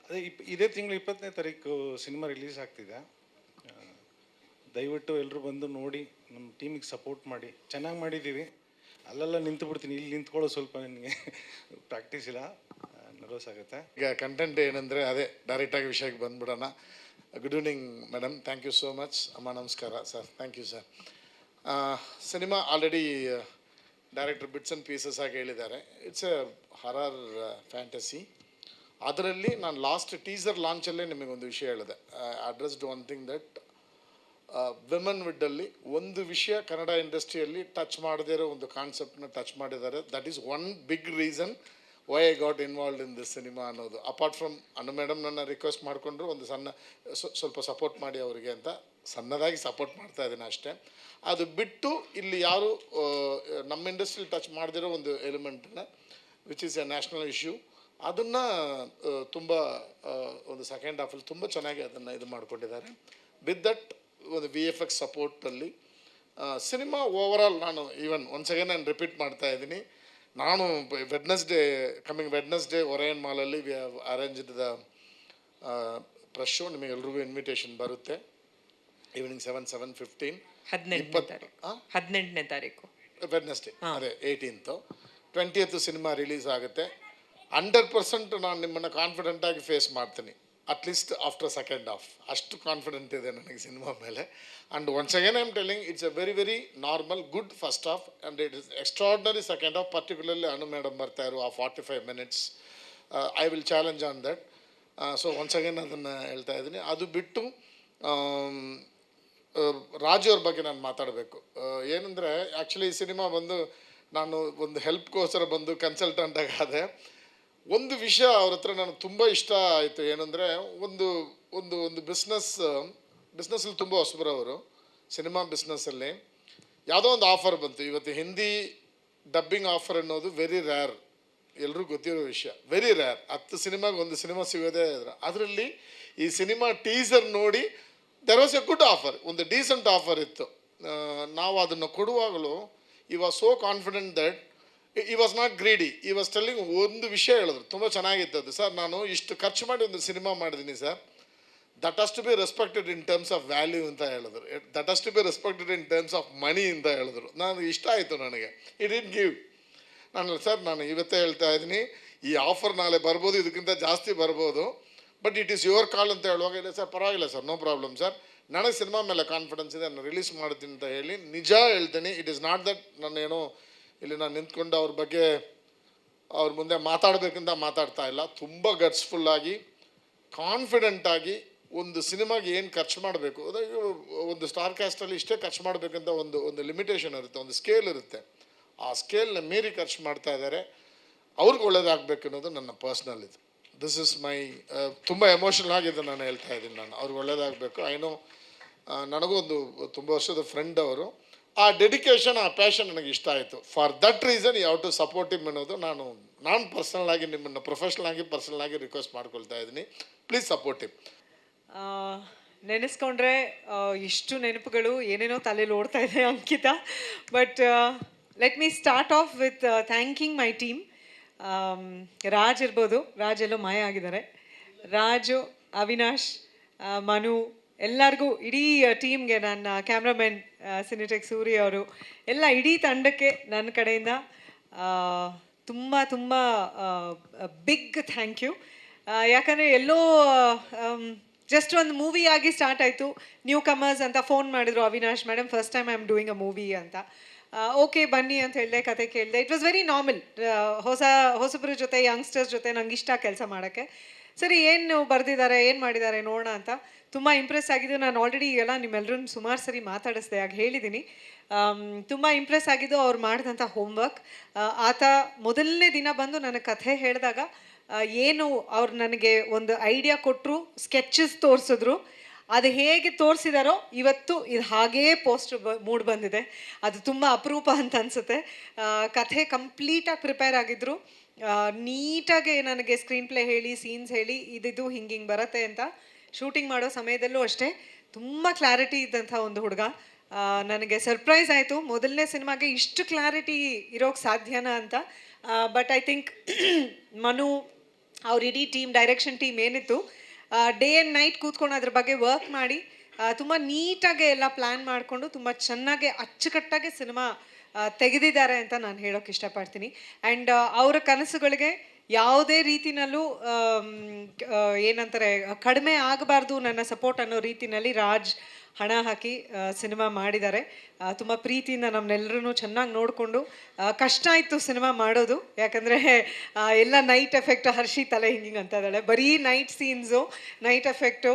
ಅದೇ ಇದೇ ತಿಂಗಳು 20ನೇ ತಾರೀಕು ಸಿನಿಮಾ ರಿಲೀಸ್ ಆಗ್ತಿದೆ. ದಯವಿಟ್ಟು ಎಲ್ಲರೂ ಬಂದು ನೋಡಿ ನಮ್ಮ ಟೀಮಿಗೆ ಸಪೋರ್ಟ್ ಮಾಡಿ. ಚೆನ್ನಾಗಿ ಮಾಡಿದ್ದೀವಿ. ಅಲ್ಲೆಲ್ಲ ನಿಂತು ಬಿಡ್ತೀನಿ, ಇಲ್ಲಿ ನಿಂತ್ಕೊಳ್ಳೋ ಸ್ವಲ್ಪ ನನಗೆ ಪ್ರಾಕ್ಟೀಸ್ ಇಲ್ಲ. ನರ್ವಸ್ ಆಗುತ್ತೆ. ಈಗ ಕಂಟೆಂಟ್ ಏನಂದರೆ ಅದೇ ಡೈರೆಕ್ಟಾಗಿ ವಿಷಯಕ್ಕೆ ಬಂದ್ಬಿಡೋಣ. Good evening madam, thank you so much. ಅಮ್ಮ ನಮಸ್ಕಾರ sir, thank you sir. Cinema already director bits and pieces ಆಗಿ ಹೇಳಿದ್ದಾರೆ. It's a horror fantasy. ಅದರಲ್ಲಿ ನಾನು ಲಾಸ್ಟ್ ಟೀಸರ್ ಲಾಂಚಲ್ಲೇ ನಿಮಗೊಂದು ವಿಷಯ ಹೇಳಿದೆ. Addressed one thing that women ವಿಡ್ಡಲ್ಲಿ ಒಂದು ವಿಷಯ ಕನ್ನಡ ಇಂಡಸ್ಟ್ರಿಯಲ್ಲಿ ಟಚ್ ಮಾಡದೇ ಇರೋ ಒಂದು ಕಾನ್ಸೆಪ್ಟನ್ನ ಟಚ್ ಮಾಡಿದ್ದಾರೆ. That is one big reason why I got involved in this cinema ಅನ್ನೋದು. ಅಪಾರ್ಟ್ ಫ್ರಮ್ ಅನು ಮೇಡಮ್ ನನ್ನ ರಿಕ್ವೆಸ್ಟ್ ಮಾಡಿಕೊಂಡ್ರು ಒಂದು ಸಣ್ಣ ಸ್ವಲ್ಪ ಸಪೋರ್ಟ್ ಮಾಡಿ ಅವರಿಗೆ ಅಂತ ಸಣ್ಣದಾಗಿ ಸಪೋರ್ಟ್ ಮಾಡ್ತಾ ಇದ್ದೀನಿ ಅಷ್ಟೇ. ಅದು ಬಿಟ್ಟು ಇಲ್ಲಿ ಯಾರು ನಮ್ಮ ಇಂಡಸ್ಟ್ರಿಯಲ್ಲಿ ಟಚ್ ಮಾಡದಿರೋ ಒಂದು ಎಲಿಮೆಂಟನ್ನ which is a national issue, ಅದನ್ನು ತುಂಬ ಒಂದು ಸೆಕೆಂಡ್ ಹಾಫಲ್ಲಿ ತುಂಬ ಚೆನ್ನಾಗಿ ಅದನ್ನು ಇದು ಮಾಡಿಕೊಂಡಿದ್ದಾರೆ. ವಿತ್ ದಟ್ ಒಂದು VFX ಸಪೋರ್ಟಲ್ಲಿ ಸಿನಿಮಾ ಓವರಾಲ್ ನಾನು ಈವನ್ ಒನ್ಸ್ ಅಗೇನ್ ನಾನು ರಿಪೀಟ್ ಮಾಡ್ತಾ ಇದ್ದೀನಿ. ನಾನು ಕಮಿಂಗ್ ವೆಡ್ನೆಸ್ಡೇ ಒರಯನ್ ಮಾಲಲ್ಲಿ we have arranged the press show. ನಿಮಗೆಲ್ರಿಗೂ ಇನ್ವಿಟೇಷನ್ ಬರುತ್ತೆ. ಈವ್ನಿಂಗ್ 7:15 18ನೇ ತಾರೀಕು ವೆಡ್ನೆಸ್ಡೇ, ಅದೇ 18th. 20th ಸಿನಿಮಾ ರಿಲೀಸ್ ಆಗುತ್ತೆ. 100% ನಾನು ನಿಮ್ಮನ್ನು ಕಾನ್ಫಿಡೆಂಟಾಗಿ ಫೇಸ್ ಮಾಡ್ತೀನಿ, ಅಟ್ಲೀಸ್ಟ್ ಆಫ್ಟರ್ ಸೆಕೆಂಡ್ ಹಾಫ್. ಅಷ್ಟು ಕಾನ್ಫಿಡೆಂಟ್ ಇದೆ ನನಗೆ ಸಿನಿಮಾ ಮೇಲೆ. And once again I am telling it's A very very normal good first half and it is extraordinary second half. Particularly Anu madam ಬರ್ತಾ ಇರೋ ಆ 45 minutes I will challenge on that. So once again ಅದನ್ನು ಹೇಳ್ತಾ ಇದ್ದೀನಿ. ಅದು ಬಿಟ್ಟು ರಾಜು ಅವ್ರ ಬಗ್ಗೆ ನಾನು ಮಾತಾಡಬೇಕು. ಏನಂದರೆ ಆ್ಯಕ್ಚುಲಿ ಈ ಸಿನಿಮಾ ಬಂದು ನಾನು ಒಂದು ಹೆಲ್ಪ್ಗೋಸ್ಕರ ಬಂದು ಕನ್ಸಲ್ಟೆಂಟಾಗಿ ಆದೆ. ಒಂದು ವಿಷಯ ಅವ್ರ ಹತ್ರ ನನಗೆ ತುಂಬ ಇಷ್ಟ ಆಯಿತು. ಏನಂದರೆ ಒಂದು ಒಂದು ಒಂದು ಬಿಸ್ನೆಸ್ಸಲ್ಲಿ ತುಂಬ ಹೊಸಬರವರು. ಸಿನಿಮಾ ಬಿಸ್ನೆಸ್ಸಲ್ಲಿ ಯಾವುದೋ ಒಂದು ಆಫರ್ ಬಂತು. ಇವತ್ತು ಹಿಂದಿ ಡಬ್ಬಿಂಗ್ ಆಫರ್ ಅನ್ನೋದು ವೆರಿ ರ್ಯಾರ್, ಎಲ್ರಿಗೂ ಗೊತ್ತಿರೋ ವಿಷಯ. Very rare. 10 ಸಿನಿಮಾಗೆ ಒಂದು ಸಿನಿಮಾ ಸಿಗೋದೇ ಇದ್ರೆ ಅದರಲ್ಲಿ ಈ ಸಿನಿಮಾ ಟೀಸರ್ ನೋಡಿ there was A good offer, ಒಂದು ಡೀಸೆಂಟ್ ಆಫರ್ ಇತ್ತು. ನಾವು ಅದನ್ನು ಕೊಡುವಾಗಲೂ ಈ ವಾಸ್ ಸೋ ಕಾನ್ಫಿಡೆಂಟ್ ದಟ್ ಈ ವಾಸ್ ನಾಟ್ ಗ್ರೀಡಿ. ಈ ವಾಸ್ ಟೆಲ್ಲಿಂಗ್ ಒಂದು ವಿಷಯ ಹೇಳಿದ್ರು, ತುಂಬ ಚೆನ್ನಾಗಿತ್ತು ಅದು. ಸರ್ ನಾನು ಇಷ್ಟು ಖರ್ಚು ಮಾಡಿ ಒಂದು ಸಿನಿಮಾ ಮಾಡಿದ್ದೀನಿ sir, that has to be respected in terms of value ಅಂತ ಹೇಳಿದ್ರು. That has to be respected in terms of money ಅಂತ ಹೇಳಿದ್ರು. ನಾನು ಇಷ್ಟ ಆಯಿತು ನನಗೆ. It did give. ನಾನು ಇವತ್ತೇ ಹೇಳ್ತಾ ಇದ್ದೀನಿ, ಈ ಆಫರ್ ನಾಳೆ ಬರ್ಬೋದು, ಇದಕ್ಕಿಂತ ಜಾಸ್ತಿ ಬರ್ಬೋದು, but it is your call ಅಂತ ಹೇಳುವಾಗ ಇಲ್ಲ ಸರ್ ಪರವಾಗಿಲ್ಲ ಸರ್, ನೋ ಪ್ರಾಬ್ಲಮ್ ಸರ್, ನನಗೆ ಸಿನಿಮಾ ಮೇಲೆ ಕಾನ್ಫಿಡೆನ್ಸ್ ಇದೆ, ನಾನು ರಿಲೀಸ್ ಮಾಡ್ತೀನಿ ಅಂತ ಹೇಳಿ ನಿಜ ಹೇಳ್ತೀನಿ. ಇಟ್ ಈಸ್ ನಾಟ್ ದಟ್ ನಾನೇನೋ ಇಲ್ಲಿ ನಾನು ನಿಂತ್ಕೊಂಡು ಅವ್ರ ಬಗ್ಗೆ ಅವ್ರ ಮುಂದೆ ಮಾತಾಡಬೇಕಂತ ಮಾತಾಡ್ತಾ ಇಲ್ಲ. ತುಂಬ ಗಟ್ಸ್ಫುಲ್ಲಾಗಿ ಕಾನ್ಫಿಡೆಂಟಾಗಿ ಒಂದು ಸಿನಿಮಾಗೆ ಏನು ಖರ್ಚು ಮಾಡಬೇಕು, ಒಂದು ಸ್ಟಾರ್ ಕ್ಯಾಸ್ಟಲ್ಲಿ ಇಷ್ಟೇ ಖರ್ಚು ಮಾಡಬೇಕಂತ ಒಂದು ಲಿಮಿಟೇಷನ್ ಇರುತ್ತೆ, ಒಂದು ಸ್ಕೇಲ್ ಇರುತ್ತೆ. ಆ ಸ್ಕೇಲ್ನ ಮೀರಿ ಖರ್ಚು ಮಾಡ್ತಾ ಇದ್ದಾರೆ. ಅವ್ರಿಗೆ ಒಳ್ಳೇದಾಗಬೇಕು ಅನ್ನೋದು ನನ್ನ ಪರ್ಸ್ನಲ್ ಇದು. ದಿಸ್ ಇಸ್ ಮೈ ತುಂಬ ಎಮೋಷನಲ್ ಆಗಿದೆ ನಾನು ಹೇಳ್ತಾ ಇದ್ದೀನಿ. ನಾನು ಅವ್ರಿಗೆ ಒಳ್ಳೇದಾಗಬೇಕು. ಐನೋ ನನಗೂ ಒಂದು ತುಂಬ ವರ್ಷದ ಫ್ರೆಂಡ್ ಅವರು. ಆ ಡೆಡಿಕೇಶನ್, ಆ ಪ್ಯಾಷನ್ ನನಗೆ ಇಷ್ಟ ಆಯಿತು. For that reason you have to support him ಅನ್ನೋದು ನಾನು ಪರ್ಸನಲ್ ಆಗಿ ನಿಮ್ಮನ್ನು ಪರ್ಸನಲ್ ಆಗಿ ರಿಕ್ವೆಸ್ಟ್ ಮಾಡ್ಕೊಳ್ತಾ ಇದ್ದೀನಿ. Please support him. ನೆನೆಸ್ಕೊಂಡ್ರೆ ಇಷ್ಟು ನೆನಪುಗಳು ಏನೇನೋ ತಲೆಯಲ್ಲಿ ಓಡ್ತಾ ಇದೆ Ankita. But let me start off with thanking my team. Raj ಇರ್ಬೋದು, ರಾಜ್ ಎಲ್ಲೋ ಮಾಯ ಆಗಿದ್ದಾರೆ. ರಾಜು, ಅವಿನಾಶ್, ಮನು, ಎಲ್ಲರಿಗೂ, ಇಡೀ ಟೀಮ್ಗೆ, ನನ್ನ ಕ್ಯಾಮ್ರಾಮನ್ ಸಿನಿಟೆಕ್ ಸೂರಿ ಅವರು, ಎಲ್ಲ ಇಡೀ ತಂಡಕ್ಕೆ ನನ್ನ ಕಡೆಯಿಂದ ತುಂಬ ತುಂಬ ಬಿಗ್ ಥ್ಯಾಂಕ್ ಯು. ಯಾಕಂದರೆ ಎಲ್ಲೋ ಜಸ್ಟ್ ಒಂದು ಮೂವಿ ಆಗಿ ಸ್ಟಾರ್ಟ್ ಆಯಿತು. ನ್ಯೂ ಕಮರ್ಸ್ ಅಂತ ಫೋನ್ ಮಾಡಿದ್ರು Avinash madam, first time I am doing a movie ಅಂತ. ಓಕೆ ಬನ್ನಿ ಅಂತ ಹೇಳಿದೆ, ಕತೆ ಕೇಳಿದೆ. It was very normal. ಹೊಸಬ್ರ ಜೊತೆ, ಯಂಗ್ಸ್ಟರ್ಸ್ ಜೊತೆ ನಂಗೆ ಇಷ್ಟ ಕೆಲಸ ಮಾಡೋಕ್ಕೆ. ಸರಿ, ಏನು ಬರೆದಿದ್ದಾರೆ, ಏನು ಮಾಡಿದ್ದಾರೆ ನೋಡೋಣ ಅಂತ ತುಂಬ ಇಂಪ್ರೆಸ್ ಆಗಿದ್ದು. ನಾನು ಆಲ್ರೆಡಿ ಎಲ್ಲ ನಿಮ್ಮೆಲ್ಲರೂ ಸುಮಾರು ಸರಿ ಮಾತಾಡಿಸ್ದೆ, ಆಗ ಹೇಳಿದ್ದೀನಿ. ತುಂಬ ಇಂಪ್ರೆಸ್ ಆಗಿದ್ದು ಅವ್ರು ಮಾಡಿದಂಥ ಹೋಮ್ವರ್ಕ್. ಆತ ಮೊದಲನೇ ದಿನ ಬಂದು ನನಗೆ ಕಥೆ ಹೇಳಿದಾಗ ಏನು ಅವ್ರು ನನಗೆ ಒಂದು ಐಡಿಯಾ ಕೊಟ್ಟರು, ಸ್ಕೆಚಸ್ ತೋರಿಸಿದ್ರು. ಅದು ಹೇಗೆ ತೋರಿಸಿದಾರೋ ಇವತ್ತು ಇದು ಹಾಗೇ ಪೋಸ್ಟರ್ ಮೂಡ್ ಬಂದಿದೆ. ಅದು ತುಂಬ ಅಪರೂಪ ಅಂತ ಅನಿಸುತ್ತೆ. ಕಥೆ ಕಂಪ್ಲೀಟಾಗಿ ಪ್ರಿಪೇರ್ ಆಗಿದ್ದರು. ನೀಟಾಗಿ ನನಗೆ ಸ್ಕ್ರೀನ್ ಪ್ಲೇ ಹೇಳಿ, ಸೀನ್ಸ್ ಹೇಳಿ, ಇದು ಹಿಂಗೆ ಬರುತ್ತೆ ಅಂತ. ಶೂಟಿಂಗ್ ಮಾಡೋ ಸಮಯದಲ್ಲೂ ಅಷ್ಟೇ ತುಂಬ ಕ್ಲಾರಿಟಿ ಇದ್ದಂಥ ಒಂದು ಹುಡುಗ. ನನಗೆ ಸರ್ಪ್ರೈಸ್ ಆಯಿತು, ಮೊದಲನೇ ಸಿನಿಮಾಗೆ ಇಷ್ಟು ಕ್ಲಾರಿಟಿ ಇರೋಕ್ಕೆ ಸಾಧ್ಯನಾ ಅಂತ. ಬಟ್ ಐ ಥಿಂಕ್ ಮನು ಅವ್ರ ಇಡೀ ಟೀಮ್, ಡೈರೆಕ್ಷನ್ ಟೀಮ್ ಏನಿತ್ತು, ಡೇ ಆ್ಯಂಡ್ ನೈಟ್ ಕೂತ್ಕೊಂಡು ಅದ್ರ ಬಗ್ಗೆ ವರ್ಕ್ ಮಾಡಿ ತುಂಬ ನೀಟಾಗಿ ಎಲ್ಲ ಪ್ಲ್ಯಾನ್ ಮಾಡಿಕೊಂಡು ತುಂಬ ಚೆನ್ನಾಗಿ ಅಚ್ಚುಕಟ್ಟಾಗಿ ಸಿನಿಮಾ ತೆಗೆದಿದ್ದಾರೆ ಅಂತ ನಾನು ಹೇಳೋಕ್ಕೆ ಇಷ್ಟಪಡ್ತೀನಿ. ಆ್ಯಂಡ್ ಅವರ ಕನಸುಗಳಿಗೆ ಯಾವುದೇ ರೀತಿನಲ್ಲೂ ಏನಂತಾರೆ ಕಡಿಮೆ ಆಗಬಾರ್ದು ನನ್ನ ಸಪೋರ್ಟ್ ಅನ್ನೋ ರೀತಿನಲ್ಲಿ ರಾಜ್ ಹಣ ಹಾಕಿ ಸಿನಿಮಾ ಮಾಡಿದ್ದಾರೆ. ತುಂಬ ಪ್ರೀತಿಯಿಂದ ನಮ್ಮನ್ನೆಲ್ಲರೂ ಚೆನ್ನಾಗಿ ನೋಡಿಕೊಂಡು ಕಷ್ಟ ಇತ್ತು ಸಿನಿಮಾ ಮಾಡೋದು, ಯಾಕಂದರೆ ಎಲ್ಲ ನೈಟ್ ಎಫೆಕ್ಟ್. ಹರ್ಷಿ ತಲೆ ಹಿಂಗಿಂಗೆ ಅಂತ ಇದ್ದಾಳೆ, ಬರೀ ನೈಟ್ ಸೀನ್ಸು, ನೈಟ್ ಎಫೆಕ್ಟು.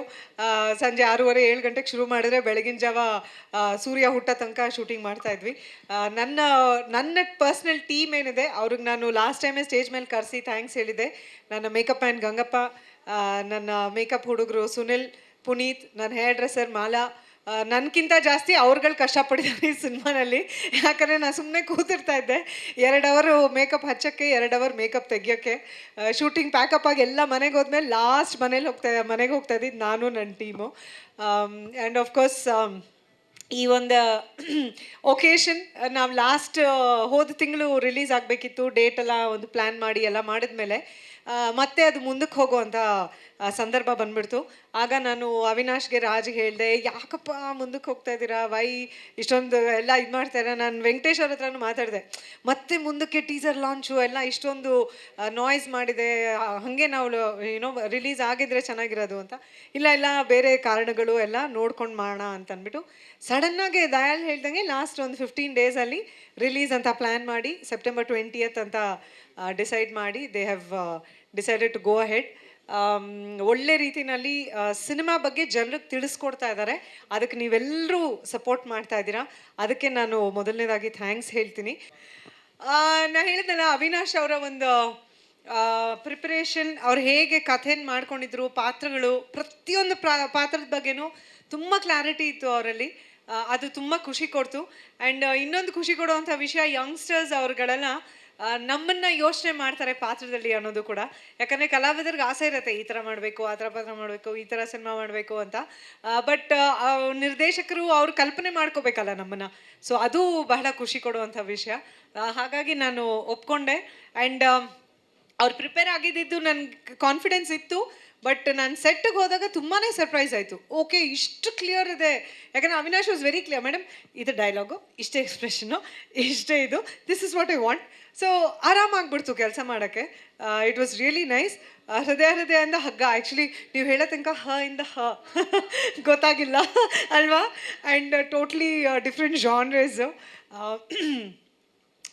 ಸಂಜೆ 6:30-7 ಗಂಟೆಗೆ ಶುರು ಮಾಡಿದ್ರೆ ಬೆಳಗಿನ ಜಾವ ಸೂರ್ಯ ಹುಟ್ಟ ತನಕ ಶೂಟಿಂಗ್ ಮಾಡ್ತಾಯಿದ್ವಿ. ನನ್ನ ಪರ್ಸ್ನಲ್ ಟೀಮ್ ಏನಿದೆ ಅವ್ರಿಗೆ ನಾನು ಲಾಸ್ಟ್ ಟೈಮೇ ಸ್ಟೇಜ್ ಮೇಲೆ ಕರೆಸಿ ಥ್ಯಾಂಕ್ಸ್ ಹೇಳಿದ್ದೆ. ನನ್ನ ಮೇಕಪ್ ಮ್ಯಾನ್ ಗಂಗಪ್ಪ, ನನ್ನ ಮೇಕಪ್ ಹುಡುಗರು ಸುನಿಲ್, ಪುನೀತ್, ನನ್ನ ಹೇರ್ ಡ್ರೆಸ್ಸರ್ ಮಾಲಾ, ನನಗಿಂತ ಜಾಸ್ತಿ ಅವ್ರುಗಳು ಕಷ್ಟಪಟ್ಟಿದ್ದಾರೆ ಈ ಸಿನಿಮಾನಲ್ಲಿ. ಯಾಕಂದರೆ ನಾನು ಸುಮ್ಮನೆ ಕೂತಿರ್ತಾ ಇದ್ದೆ, 2 ಅವರು ಮೇಕಪ್ ಹಚ್ಚೋಕ್ಕೆ, 2 ಅವರ್ ಮೇಕಪ್ ತೆಗಿಯೋಕ್ಕೆ. ಶೂಟಿಂಗ್ ಪ್ಯಾಕಪ್ ಆಗಿ ಎಲ್ಲ ಮನೆಗೆ ಹೋದ್ಮೇಲೆ ಲಾಸ್ಟ್ ಮನೆಗೆ ಹೋಗ್ತಾ ಇದ್ದಿದ್ದು ನಾನು, ನನ್ನ ಟೀಮು. ಆ್ಯಂಡ್ ಆಫ್ಕೋರ್ಸ್ ಈ ಒಂದು ಒಕೇಶನ್ ನಾವು ಲಾಸ್ಟ್ ಹೋದ ತಿಂಗಳು ರಿಲೀಸ್ ಆಗಬೇಕಿತ್ತು, ಡೇಟ್ ಎಲ್ಲ ಒಂದು ಪ್ಲ್ಯಾನ್ ಮಾಡಿ ಎಲ್ಲ ಮಾಡಿದ್ಮೇಲೆ ಮತ್ತೆ ಅದು ಮುಂದಕ್ಕೆ ಹೋಗುವಂಥ ಸಂದರ್ಭ ಬಂದ್ಬಿಡ್ತು. ಆಗ ನಾನು ಅವಿನಾಶ್ಗೆ, ರಾಜ್ಗೆ ಹೇಳಿದೆ, ಯಾಕಪ್ಪ ಮುಂದಕ್ಕೆ ಹೋಗ್ತಾ ಇದ್ದೀರಾ, ವೈ ಇಷ್ಟೊಂದು ಎಲ್ಲ ಇದು ಮಾಡ್ತಾಯಿರ. ನಾನು ವೆಂಕಟೇಶ್ ಅವ್ರ ಹತ್ರನೂ ಮಾತಾಡಿದೆ, ಮತ್ತೆ ಮುಂದಕ್ಕೆ ಟೀಸರ್ ಲಾಂಚು ಎಲ್ಲ ಇಷ್ಟೊಂದು ನಾಯ್ಸ್ ಮಾಡಿದೆ, ಹಾಗೆ ನಾವು ಏನೋ ರಿಲೀಸ್ ಆಗಿದ್ರೆ ಚೆನ್ನಾಗಿರೋದು ಅಂತ. ಇಲ್ಲ ಬೇರೆ ಕಾರಣಗಳು ಎಲ್ಲ ನೋಡ್ಕೊಂಡು ಮಾಡೋಣ ಅಂತ ಅಂದ್ಬಿಟ್ಟು ಸಡನ್ನಾಗಿ ದಯಾಲ್ ಹೇಳ್ದಂಗೆ ಲಾಸ್ಟ್ ಒಂದು 15 ಡೇಸಲ್ಲಿ ರಿಲೀಸ್ ಅಂತ ಪ್ಲ್ಯಾನ್ ಮಾಡಿ ಸೆಪ್ಟೆಂಬರ್ 20th ಅಂತ ಡಿಸೈಡ್ ಮಾಡಿ they have decided to go ahead. ಒಳ್ಳೆ ರೀತಿಯಲ್ಲಿ ಸಿನಿಮಾ ಬಗ್ಗೆ ಜನರಿಗೆ ತಿಳಿಸ್ಕೊಡ್ತಾ ಇದ್ದಾರೆ. ಅದಕ್ಕೆ ನೀವೆಲ್ಲರೂ ಸಪೋರ್ಟ್ ಮಾಡ್ತಾ ಇದ್ದೀರಾ, ಅದಕ್ಕೆ ನಾನು ಮೊದಲನೇದಾಗಿ ಥ್ಯಾಂಕ್ಸ್ ಹೇಳ್ತೀನಿ. ನಾನು ಹೇಳಿದ್ನಲ್ಲ, ಅವಿನಾಶ್ ಅವರ ಒಂದು ಪ್ರಿಪ್ರೇಷನ್, ಅವ್ರು ಹೇಗೆ ಕಥೆನ ಮಾಡ್ಕೊಂಡಿದ್ರು, ಪಾತ್ರಗಳು, ಪ್ರತಿಯೊಂದು ಪಾತ್ರದ ಬಗ್ಗೆನೂ ತುಂಬ ಕ್ಲಾರಿಟಿ ಇತ್ತು ಅವರಲ್ಲಿ. ಅದು ತುಂಬ ಖುಷಿ ಕೊಡ್ತು. ಆ್ಯಂಡ್ ಇನ್ನೊಂದು ಖುಷಿ ಕೊಡುವಂಥ ವಿಷಯ, ಯಂಗ್ಸ್ಟರ್ಸ್ ಅವ್ರುಗಳೆಲ್ಲ ನಮ್ಮನ್ನು ಯೋಚನೆ ಮಾಡ್ತಾರೆ ಪಾತ್ರದಲ್ಲಿ ಅನ್ನೋದು ಕೂಡ. ಯಾಕಂದರೆ ಕಲಾವಿದರಿಗೆ ಆಸೆ ಇರುತ್ತೆ, ಈ ಥರ ಮಾಡಬೇಕು, ಆ ಥರ ಪಾತ್ರ ಮಾಡಬೇಕು, ಈ ಥರ ಸಿನಿಮಾ ಮಾಡಬೇಕು ಅಂತ. ಬಟ್ ನಿರ್ದೇಶಕರು ಅವ್ರು ಕಲ್ಪನೆ ಮಾಡ್ಕೋಬೇಕಲ್ಲ ನಮ್ಮನ್ನು. ಸೊ ಅದು ಬಹಳ ಖುಷಿ ಕೊಡುವಂಥ ವಿಷಯ. ಹಾಗಾಗಿ ನಾನು ಒಪ್ಕೊಂಡೆ. ಆ್ಯಂಡ್ ಅವ್ರು ಪ್ರಿಪೇರ್ ಆಗಿದ್ದು ನನಗೆ ಕಾನ್ಫಿಡೆನ್ಸ್ ಇತ್ತು. ಬಟ್ ನಾನು ಸೆಟ್ಟಿಗೆ ಹೋದಾಗ ತುಂಬಾ ಸರ್ಪ್ರೈಸ್ ಆಯಿತು. ಓಕೆ, ಇಷ್ಟು ಕ್ಲಿಯರ್ ಇದೆ. ಯಾಕಂದರೆ Avinash was very clear, madam ಇದು ಡೈಲಾಗು, ಇಷ್ಟೇ ಎಕ್ಸ್ಪ್ರೆಷನ್ನು, ಇಷ್ಟೇ ಇದು, this is what I want. So ಆರಾಮಾಗ್ಬಿಡ್ತು ಕೆಲಸ ಮಾಡೋಕ್ಕೆ. It was really nice. ಹೃದಯದಿಂದ ಹಗ್ಗ, ಆ್ಯಕ್ಚುಲಿ ನೀವು ಹೇಳೋ ತನಕ ಇಂದ ಗೊತ್ತಾಗಿಲ್ಲ ಅಲ್ವಾ. And totally different genres.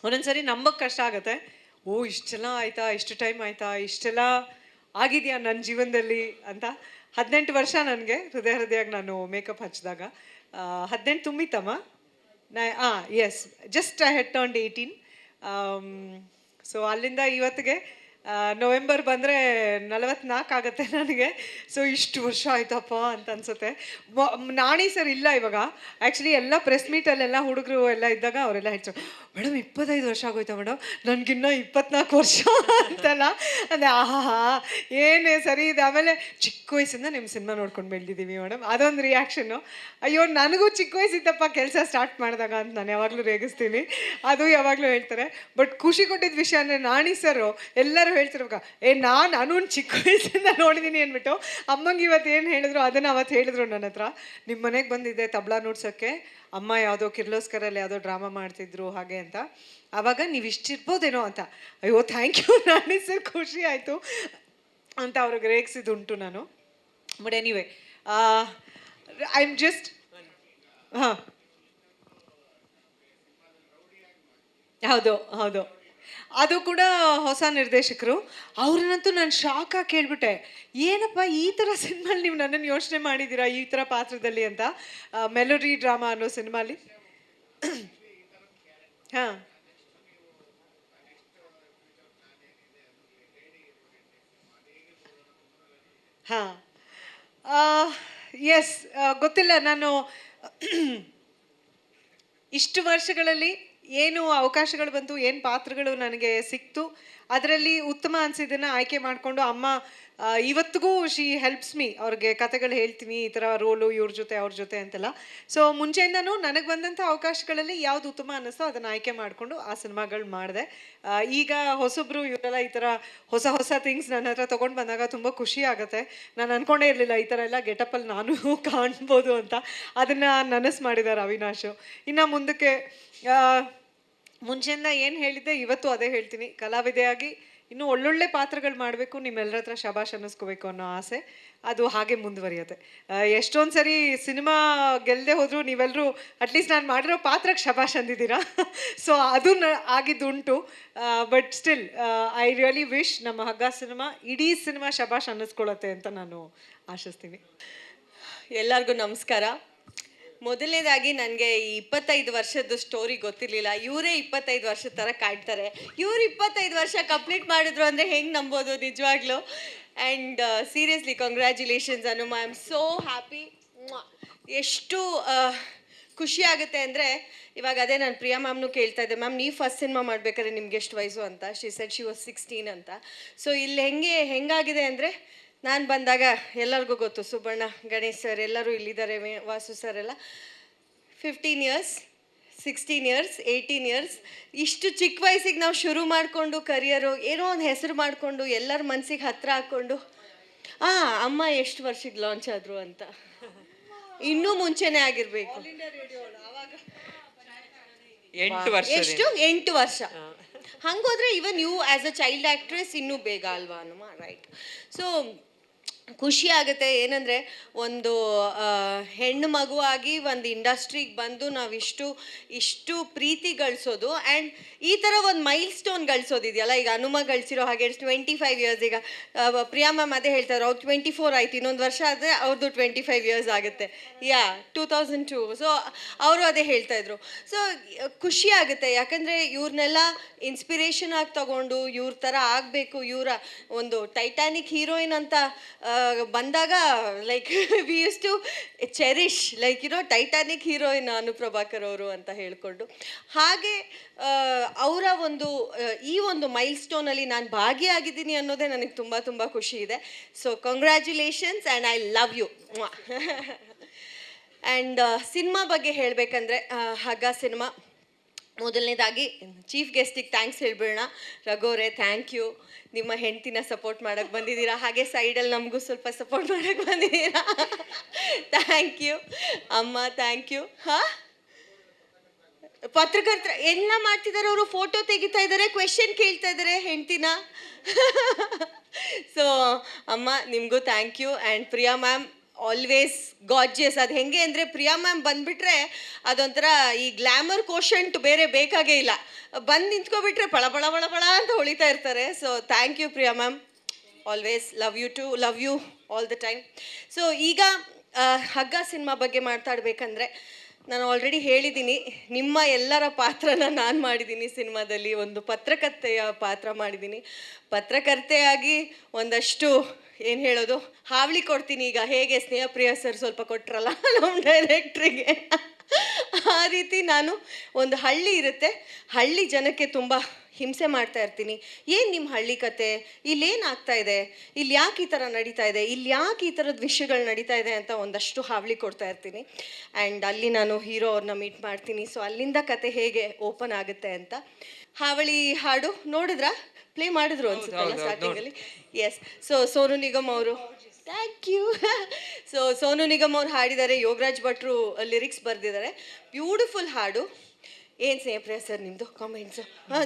ಒಂದೊಂದ್ಸರಿ ನಂಬಕ್ಕೆ ಕಷ್ಟ ಆಗುತ್ತೆ, ಓ ಇಷ್ಟೆಲ್ಲ ಆಯಿತಾ, ಇಷ್ಟು ಟೈಮ್ ಆಯಿತಾ, ಇಷ್ಟೆಲ್ಲ ಆಗಿದೆಯಾ ನನ್ನ ಜೀವನದಲ್ಲಿ ಅಂತ. 18 ವರ್ಷ ನನಗೆ ಹೃದಯಕ್ಕೆ ನಾನು ಮೇಕಪ್ ಹಚ್ಚಿದಾಗ. 18 ತುಂಬಿತ್ತಮ್ಮ. Yes, just I had turned 18. So ಅಲ್ಲಿಂದ ಇವತ್ತಿಗೆ ನವೆಂಬರ್ ಬಂದರೆ 44 ಆಗುತ್ತೆ ನನಗೆ. ಸೊ ಇಷ್ಟು ವರ್ಷ ಆಯ್ತಪ್ಪ ಅಂತ ಅನಿಸುತ್ತೆ. ನಾಣಿ ಸರ್ ಇಲ್ಲ ಇವಾಗ. ಆ್ಯಕ್ಚುಲಿ ಎಲ್ಲ ಪ್ರೆಸ್ ಮೀಟಲ್ಲೆಲ್ಲ ಹುಡುಗರು ಎಲ್ಲ ಇದ್ದಾಗ ಅವರೆಲ್ಲ ಹೆಚ್ಚು, ಮೇಡಮ್ 25 ವರ್ಷ ಆಗೋಯ್ತಾ ಮೇಡಮ್, ನನಗಿನ್ನ 24 ವರ್ಷ ಅಂತಲ್ಲ. ಅಂದರೆ ಆಹಾ ಏನೇ ಸರಿ ಇದೆ. ಆಮೇಲೆ ಚಿಕ್ಕ ವಯಸ್ಸಿಂದ ನಿಮ್ಮ ಸಿನಿಮಾ ನೋಡ್ಕೊಂಡು ಬೆಳೆದಿದ್ದೀವಿ ಮೇಡಮ್, ಅದೊಂದು ರಿಯಾಕ್ಷನ್ನು. ಅಯ್ಯೋ ನನಗೂ ಚಿಕ್ಕ ವಯಸ್ಸಿದ್ದಪ್ಪ ಕೆಲಸ ಸ್ಟಾರ್ಟ್ ಮಾಡಿದಾಗ ಅಂತ ನಾನು ಯಾವಾಗಲೂ ರೇಗಿಸ್ತೀನಿ, ಅದು ಯಾವಾಗಲೂ ಹೇಳ್ತಾರೆ. ಬಟ್ ಖುಷಿ ಕೊಟ್ಟಿದ್ದ ವಿಷಯ ಅಂದರೆ ನಾಣಿ ಸರು ಎಲ್ಲರೂ ಹೇಳ್ತಿರ್ಬೇಕಾ, ನಾನು ಅನುನ್ ಚಿಕ್ಕ ವಯಸ್ಸಿಂದ ನೋಡಿದ್ದೀನಿ ಅಂದ್ಬಿಟ್ಟು. ಅಮ್ಮಂಗೆ ಇವತ್ತು ಏನು ಹೇಳಿದ್ರು ಅದನ್ನು ಅವತ್ತು ಹೇಳಿದ್ರು ನನ್ನ ಹತ್ರ. ನಿಮ್ಮ ಮನೆಗೆ ಬಂದಿದ್ದೆ ತಬಲಾ ನುಡ್ಸೋಕ್ಕೆ, ಅಮ್ಮ ಯಾವುದೋ ಕಿರ್ಲೋಸ್ಕರಲ್ಲಿ ಯಾವುದೋ ಡ್ರಾಮಾ ಮಾಡ್ತಿದ್ರು ಹಾಗೆ ಅಂತ. ಆವಾಗ ನೀವು ಇಷ್ಟಿರ್ಬೋದೇನೋ ಅಂತ. ಅಯ್ಯೋ ಥ್ಯಾಂಕ್ ಯು ನಾಣಿ ಸರ್, ಖುಷಿ ಆಯಿತು ಅಂತ ಅವ್ರಿಗೆ ರೇಗಿಸಿದುಂಟು ನಾನು. But anyway, I am just ಹೌದು ಅದು ಕೂಡ ಹೊಸ ನಿರ್ದೇಶಕರು. ಅವ್ರನ್ನಂತೂ ನಾನು ಶಾಕಾಗಿ ಕೇಳ್ಬಿಟ್ಟೆ, ಏನಪ್ಪ ಈ ಥರ ಸಿನಿಮಾಲಿ ನೀವು ನನ್ನನ್ನು ಯೋಚನೆ ಮಾಡಿದ್ದೀರಾ ಈ ಥರ ಪಾತ್ರದಲ್ಲಿ ಅಂತ. ಮೆಲೋಡಿ ಡ್ರಾಮಾ ಅನ್ನೋ ಸಿನಿಮಾಲಿ. ಎಸ್, ಗೊತ್ತಿಲ್ಲ. ನಾನು ಇಷ್ಟು ವರ್ಷಗಳಲ್ಲಿ ಏನು ಅವಕಾಶಗಳು ಬಂತು, ಏನು ಪಾತ್ರಗಳು ನನಗೆ ಸಿಕ್ತು, ಅದರಲ್ಲಿ ಉತ್ತಮ ಅನಿಸಿದ್ದನ್ನು ಆಯ್ಕೆ ಮಾಡಿಕೊಂಡು ಅಮ್ಮ ಇವತ್ತಿಗೂ ಶಿ ಹೆಲ್ಪ್ಸ್ ಮೀ. ಅವ್ರಿಗೆ ಕತೆಗಳು ಹೇಳ್ತೀನಿ, ಈ ಥರ ರೋಲು ಇವ್ರ ಜೊತೆ ಅವ್ರ ಜೊತೆ ಅಂತೆಲ್ಲ. ಸೊ ಮುಂಚೆಯಿಂದನೂ ನನಗೆ ಬಂದಂಥ ಅವಕಾಶಗಳಲ್ಲಿ ಯಾವುದು ಉತ್ತಮ ಅನ್ನಿಸ್ತೋ ಅದನ್ನು ಆಯ್ಕೆ ಮಾಡಿಕೊಂಡು ಆ ಸಿನಿಮಾಗಳು ಮಾಡಿದೆ. ಈಗ ಹೊಸಬ್ರು ಇವರೆಲ್ಲ ಈ ಥರ ಹೊಸ ಥಿಂಗ್ಸ್ ನನ್ನ ಹತ್ರ ತೊಗೊಂಡು ಬಂದಾಗ ತುಂಬ ಖುಷಿ ಆಗುತ್ತೆ. ನಾನು ಅಂದ್ಕೊಂಡೇ ಇರಲಿಲ್ಲ ಈ ಥರ ಎಲ್ಲ ಗೆಟಪ್ಪಲ್ಲಿ ನಾನು ಕಾಣ್ಬೋದು ಅಂತ. ಅದನ್ನು ನನಸು ಮಾಡಿದ್ದಾರೆ ಅವಿನಾಶು. ಇನ್ನು ಮುಂದಕ್ಕೆ ಮುಂಚೆಯಿಂದ ಏನು ಹೇಳಿದ್ದೆ ಇವತ್ತು ಅದೇ ಹೇಳ್ತೀನಿ. ಕಲಾವಿದೆಯಾಗಿ ಇನ್ನೂ ಒಳ್ಳೊಳ್ಳೆ ಪಾತ್ರಗಳು ಮಾಡಬೇಕು, ನಿಮ್ಮೆಲ್ಲರ ಹತ್ರ ಶಬಾಷ್ ಅನ್ನಿಸ್ಕೋಬೇಕು ಅನ್ನೋ ಆಸೆ, ಅದು ಹಾಗೆ ಮುಂದುವರಿಯುತ್ತೆ. ಎಷ್ಟೊಂದು ಸರಿ ಸಿನಿಮಾ ಗೆಲ್ಲದೆ ಹೋದರೂ ನೀವೆಲ್ಲರೂ ಅಟ್ಲೀಸ್ಟ್ ನಾನು ಮಾಡಿರೋ ಪಾತ್ರಕ್ಕೆ ಶಬಾಷ್ ಅಂದಿದ್ದೀರಾ. ಸೊ ಅದು ಆಗಿದ್ದುಂಟು. But still I really wish ನಮ್ಮ ಹಗ್ಗ ಸಿನಿಮಾ ಇಡೀ ಸಿನಿಮಾ ಶಬಾಷ್ ಅನ್ನಿಸ್ಕೊಳ್ಳುತ್ತೆ ಅಂತ ನಾನು ಆಶಿಸ್ತೀನಿ. ಎಲ್ಲರಿಗೂ ನಮಸ್ಕಾರ. ಮೊದಲನೇದಾಗಿ ನನಗೆ ಈ 25 ವರ್ಷದ ಸ್ಟೋರಿ ಗೊತ್ತಿರಲಿಲ್ಲ. ಇವರೇ 25 ವರ್ಷದ ಥರ ಕಾಡ್ತಾರೆ. ಇವ್ರು 25 ವರ್ಷ ಕಂಪ್ಲೀಟ್ ಮಾಡಿದ್ರು ಅಂದರೆ ಹೆಂಗೆ ನಂಬೋದು ನಿಜವಾಗ್ಲೂ. And seriously congratulations Hanuma, I am so happy. ಎಷ್ಟು ಖುಷಿ ಆಗುತ್ತೆ ಅಂದರೆ, ಇವಾಗ ಅದೇ ನಾನು ಪ್ರಿಯಾ ಮ್ಯಾಮ್ನು ಕೇಳ್ತಾ ಇದ್ದೆ, ಮ್ಯಾಮ್ ನೀವು ಫಸ್ಟ್ ಸಿನಿಮಾ ಮಾಡಬೇಕಾದ್ರೆ ನಿಮ್ಗೆ ಎಷ್ಟು ವಯಸ್ಸು ಅಂತ. ಶಿ ಸೆಡ್ ಶಿ ವಾಸ್ 16 ಅಂತ. ಸೊ ಇಲ್ಲಿ ಹೆಂಗಾಗಿದೆ ಅಂದರೆ, ನಾನು ಬಂದಾಗ ಎಲ್ಲರಿಗೂ ಗೊತ್ತು, ಸುಬ್ಬಣ್ಣ, ಗಣೇಶ್ ಸರ್ ಎಲ್ಲರೂ ಇಲ್ಲಿದ್ದಾರೆ, ವಾಸು ಸರ್ ಎಲ್ಲ 15 ಇಯರ್ಸ್, 16 ಇಯರ್ಸ್, 18 ಇಯರ್ಸ್, ಇಷ್ಟು ಚಿಕ್ಕ ವಯಸ್ಸಿಗೆ ನಾವು ಶುರು ಮಾಡಿಕೊಂಡು ಕರಿಯರು ಏನೋ ಒಂದು ಹೆಸರು ಮಾಡಿಕೊಂಡು ಎಲ್ಲರ ಮನಸ್ಸಿಗೆ ಹತ್ತಿರ ಹಾಕ್ಕೊಂಡು, ಅಮ್ಮ ಎಷ್ಟು ವರ್ಷಕ್ಕೆ ಲಾಂಚ್ ಆದರು ಅಂತ, ಇನ್ನೂ ಮುಂಚೆನೇ ಆಗಿರಬೇಕು. 8 ವರ್ಷ. ಎಷ್ಟು 8 ವರ್ಷ. ಹಂಗೋದ್ರೆ even you as a child actress ಇನ್ನೂ ಬೇಗ ಅಲ್ವಾ ಅನ್ನುವ, ರೈಟ್. ಸೊ ಖುಷಿ ಆಗುತ್ತೆ. ಏನಂದರೆ ಒಂದು ಹೆಣ್ಣು ಮಗುವಾಗಿ ಒಂದು ಇಂಡಸ್ಟ್ರಿಗೆ ಬಂದು ನಾವು ಇಷ್ಟು ಪ್ರೀತಿ ಗಳಿಸೋದು, ಆ್ಯಂಡ್ ಈ ಥರ ಒಂದು ಮೈಲ್ ಸ್ಟೋನ್ ಗಳಿಸೋದಿದೆಯಲ್ಲ. ಈಗ ಹನುಮ ಗಳಿಸಿರೋ ಹಾಗೆ 25 ಇಯರ್ಸ್. ಈಗ ಪ್ರಿಯಾ ಮ್ಯಾಮ್ ಅದೇ ಹೇಳ್ತಾರೆ, ಅವ್ರು 24 ಆಯ್ತು, ಇನ್ನೊಂದು ವರ್ಷ ಆದರೆ ಅವ್ರದ್ದು 25 ಇಯರ್ಸ್ ಆಗುತ್ತೆ. 2002. ಸೊ ಅವರು ಅದೇ ಹೇಳ್ತಾಯಿದ್ರು. ಸೊ ಖುಷಿ ಆಗುತ್ತೆ, ಯಾಕಂದರೆ ಇವ್ರನ್ನೆಲ್ಲ ಇನ್ಸ್ಪಿರೇಷನ್ ಆಗಿ ತಗೊಂಡು ಇವ್ರ ಥರ ಆಗಬೇಕು, ಇವರ ಒಂದು ಟೈಟಾನಿಕ್ ಹೀರೋಯಿನ್ ಅಂತ ಬಂದಾಗ like we use to cherish like Titanic heroine Anu Prabhakar ಅವರು ಅಂತ ಹೇಳಿಕೊಂಡು. ಹಾಗೆ ಅವರ ಒಂದು ಈ ಒಂದು ಮೈಲ್ ಸ್ಟೋನಲ್ಲಿ ನಾನು ಭಾಗಿಯಾಗಿದ್ದೀನಿ ಅನ್ನೋದೇ ನನಗೆ ತುಂಬ ತುಂಬ ಖುಷಿ ಇದೆ. So congratulations and I love you. And cinema ಬಗ್ಗೆ ಹೇಳಬೇಕಂದ್ರೆ, ಹಗ್ಗ ಸಿನಿಮಾ ಮೊದಲನೇದಾಗಿ ಚೀಫ್ ಗೆಸ್ಟಿಗೆ ಥ್ಯಾಂಕ್ಸ್ ಹೇಳ್ಬಿಡೋಣ. ರಘೋರೆ, ಥ್ಯಾಂಕ್ ಯು. ನಿಮ್ಮ ಹೆಂಡ್ತಿನ ಸಪೋರ್ಟ್ ಮಾಡೋಕ್ಕೆ ಬಂದಿದ್ದೀರಾ, ಹಾಗೆ ಸೈಡಲ್ಲಿ ನಮಗೂ ಸ್ವಲ್ಪ ಸಪೋರ್ಟ್ ಮಾಡೋಕ್ಕೆ ಬಂದಿದ್ದೀರಾ. ಥ್ಯಾಂಕ್ ಯು ಅಮ್ಮ, ಥ್ಯಾಂಕ್ ಯು. ಪತ್ರಕರ್ತರ ಎಲ್ಲ ಮಾಡ್ತಿದ್ದಾರೆ, ಅವರು ಫೋಟೋ ತೆಗಿತಾ ಇದ್ದಾರೆ, ಕ್ವೆಶನ್ ಕೇಳ್ತಾ ಇದ್ದಾರೆ ಹೆಂಡ್ತಿನ. ಸೊ ಅಮ್ಮ ನಿಮಗೂ thank you. And Priya ma'am always gorgeous. ಅದು ಹೆಂಗೆ ಅಂದರೆ, ಪ್ರಿಯಾ ಮ್ಯಾಮ್ ಬಂದುಬಿಟ್ರೆ ಅದೊಂಥರ ಈ ಗ್ಲ್ಯಾಮರ್ ಕೋಶಂಟ್ ಬೇರೆ ಬೇಕಾಗೇ ಇಲ್ಲ. ಬಂದು ನಿಂತ್ಕೊಬಿಟ್ರೆ ಪಳ ಪಳ ಪಳ ಪಳ ಅಂತ ಹೊಳಿತಾ ಇರ್ತಾರೆ. So thank you Priya ma'am, always love you too, love you all the time. So ಈಗ ಹಗ್ಗ ಸಿನಿಮಾ ಬಗ್ಗೆ ಮಾತಾಡಬೇಕಂದ್ರೆ, ನಾನು ಆಲ್ರೆಡಿ ಹೇಳಿದ್ದೀನಿ, ನಿಮ್ಮ ಎಲ್ಲರ ಪಾತ್ರನ ನಾನು ಮಾಡಿದ್ದೀನಿ ಸಿನಿಮಾದಲ್ಲಿ. ಒಂದು ಪತ್ರಕರ್ತೆಯ ಪಾತ್ರ ಮಾಡಿದ್ದೀನಿ. ಪತ್ರಕರ್ತೆಯಾಗಿ ಒಂದಷ್ಟು ಏನು ಹೇಳೋದು, ಹಾವಳಿ ಕೊಡ್ತೀನಿ. ಈಗ ಹೇಗೆ ಸ್ನೇಹಪ್ರಿಯ ಸರ್ ಸ್ವಲ್ಪ ಕೊಟ್ರಲ್ಲ ನಮ್ಮ ಡೈರೆಕ್ಟ್ರಿಗೆ, ಆ ರೀತಿ ನಾನು ಒಂದು ಹಳ್ಳಿ ಇರುತ್ತೆ, ಹಳ್ಳಿ ಜನಕ್ಕೆ ತುಂಬ ಹಿಂಸೆ ಮಾಡ್ತಾ ಇರ್ತೀನಿ. ಏನು ನಿಮ್ಮ ಹಳ್ಳಿ ಕತೆ, ಇಲ್ಲೇನು ಆಗ್ತಾ ಇದೆ, ಇಲ್ಲಿ ಯಾಕೆ ಈ ಥರ ನಡೀತಾ ಇದೆ, ಇಲ್ಲಿ ಯಾಕೆ ಈ ಥರದ ವಿಷಯಗಳು ನಡೀತಾ ಇದೆ ಅಂತ ಒಂದಷ್ಟು ಹಾವಳಿ ಕೊಡ್ತಾ ಇರ್ತೀನಿ. ಆ್ಯಂಡ್ ಅಲ್ಲಿ ನಾನು ಹೀರೋ ಅವ್ರನ್ನ ಮೀಟ್ ಮಾಡ್ತೀನಿ. ಸೊ ಅಲ್ಲಿಂದ ಕತೆ ಹೇಗೆ ಓಪನ್ ಆಗುತ್ತೆ ಅಂತ. ಹಾವಳಿ ಹಾಡು ನೋಡಿದ್ರಾ, ಪ್ಲೇ ಮಾಡಿದ್ರು ಅನ್ಸುತ್ತಲ್ಲ ಸ್ಟಾರ್ಟಿಂಗಲ್ಲಿ. ಎಸ್. ಸೊ ಸೋನು ನಿಗಮ್ ಅವರು, thank you. So Sonu Nigam ಅವ್ರು ಹಾಡಿದ್ದಾರೆ, ಯೋಗರಾಜ್ ಭಟ್ರು ಲಿರಿಕ್ಸ್ ಬರೆದಿದ್ದಾರೆ. ಬ್ಯೂಟಿಫುಲ್ ಹಾಡು. ಏನು ಸ್ನೇಹಪ್ರಿಯ ಸರ್ ನಿಮ್ಮದು ಕಾಮೆಂಟ್ಸು?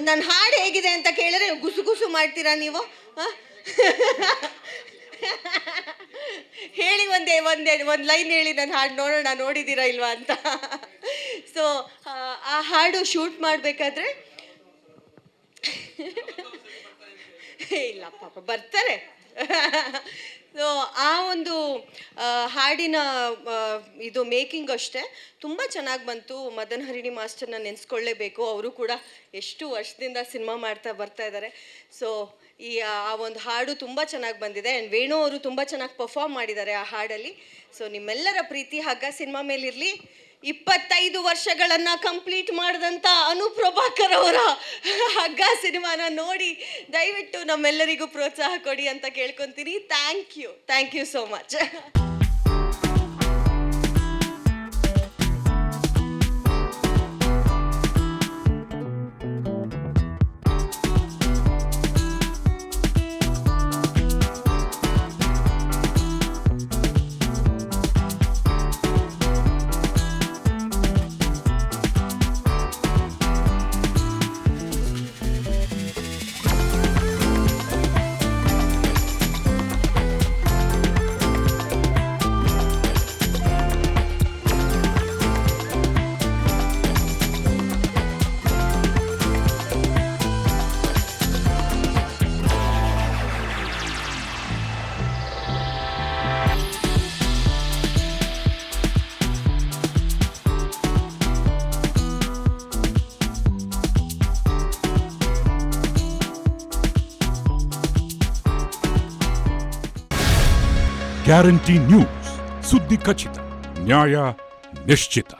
ನನ್ನ ಹಾಡು ಹೇಗಿದೆ ಅಂತ ಕೇಳಿದ್ರೆ ಗುಸು ಗುಸು ಮಾಡ್ತೀರಾ ನೀವು? ಹೇಳಿ ಒಂದು ಲೈನ್ ಹೇಳಿ, ನನ್ನ ಹಾಡು ನೋಡೋಣ, ನೋಡಿದ್ದೀರಾ ಇಲ್ವಾ ಅಂತ. ಸೊ ಆ ಹಾಡು ಶೂಟ್ ಮಾಡಬೇಕಾದ್ರೆ ಇಲ್ಲ ಪಾಪ ಬರ್ತಾರೆ. ಸೊ ಆ ಒಂದು ಹಾಡಿನ ಇದು ಮೇಕಿಂಗ್ ಅಷ್ಟೇ ತುಂಬ ಚೆನ್ನಾಗಿ ಬಂತು. ಮದನ್ ಹರಿಣಿ ಮಾಸ್ಟರ್ನ ನೆನೆಸ್ಕೊಳ್ಳೇಬೇಕು. ಅವರು ಕೂಡ ಎಷ್ಟು ವರ್ಷದಿಂದ ಸಿನಿಮಾ ಮಾಡ್ತಾ ಬರ್ತಾ ಇದ್ದಾರೆ. ಸೊ ಆ ಒಂದು ಹಾಡು ತುಂಬ ಚೆನ್ನಾಗಿ ಬಂದಿದೆ. ಆ್ಯಂಡ್ ವೇಣು ಅವರು ತುಂಬ ಚೆನ್ನಾಗಿ ಪರ್ಫಾರ್ಮ್ ಮಾಡಿದ್ದಾರೆ ಆ ಹಾಡಲ್ಲಿ. ಸೊ ನಿಮ್ಮೆಲ್ಲರ ಪ್ರೀತಿ ಹಗ್ಗ ಸಿನಿಮಾ ಮೇಲಿರಲಿ. 25 ವರ್ಷಗಳನ್ನು ಕಂಪ್ಲೀಟ್ ಮಾಡಿದಂಥ ಅನುಪ್ರಭಾಕರ್ ಅವರ ಹಗ್ಗ ಸಿನಿಮಾನ ನೋಡಿ ದಯವಿಟ್ಟು ನಮ್ಮೆಲ್ಲರಿಗೂ ಪ್ರೋತ್ಸಾಹ ಕೊಡಿ ಅಂತ ಕೇಳ್ಕೊತೀನಿ. Thank you so much. Guarantee news, ಸುದ್ದಿ ಖಚಿತ, ನ್ಯಾಯ ನಿಶ್ಚಿತ.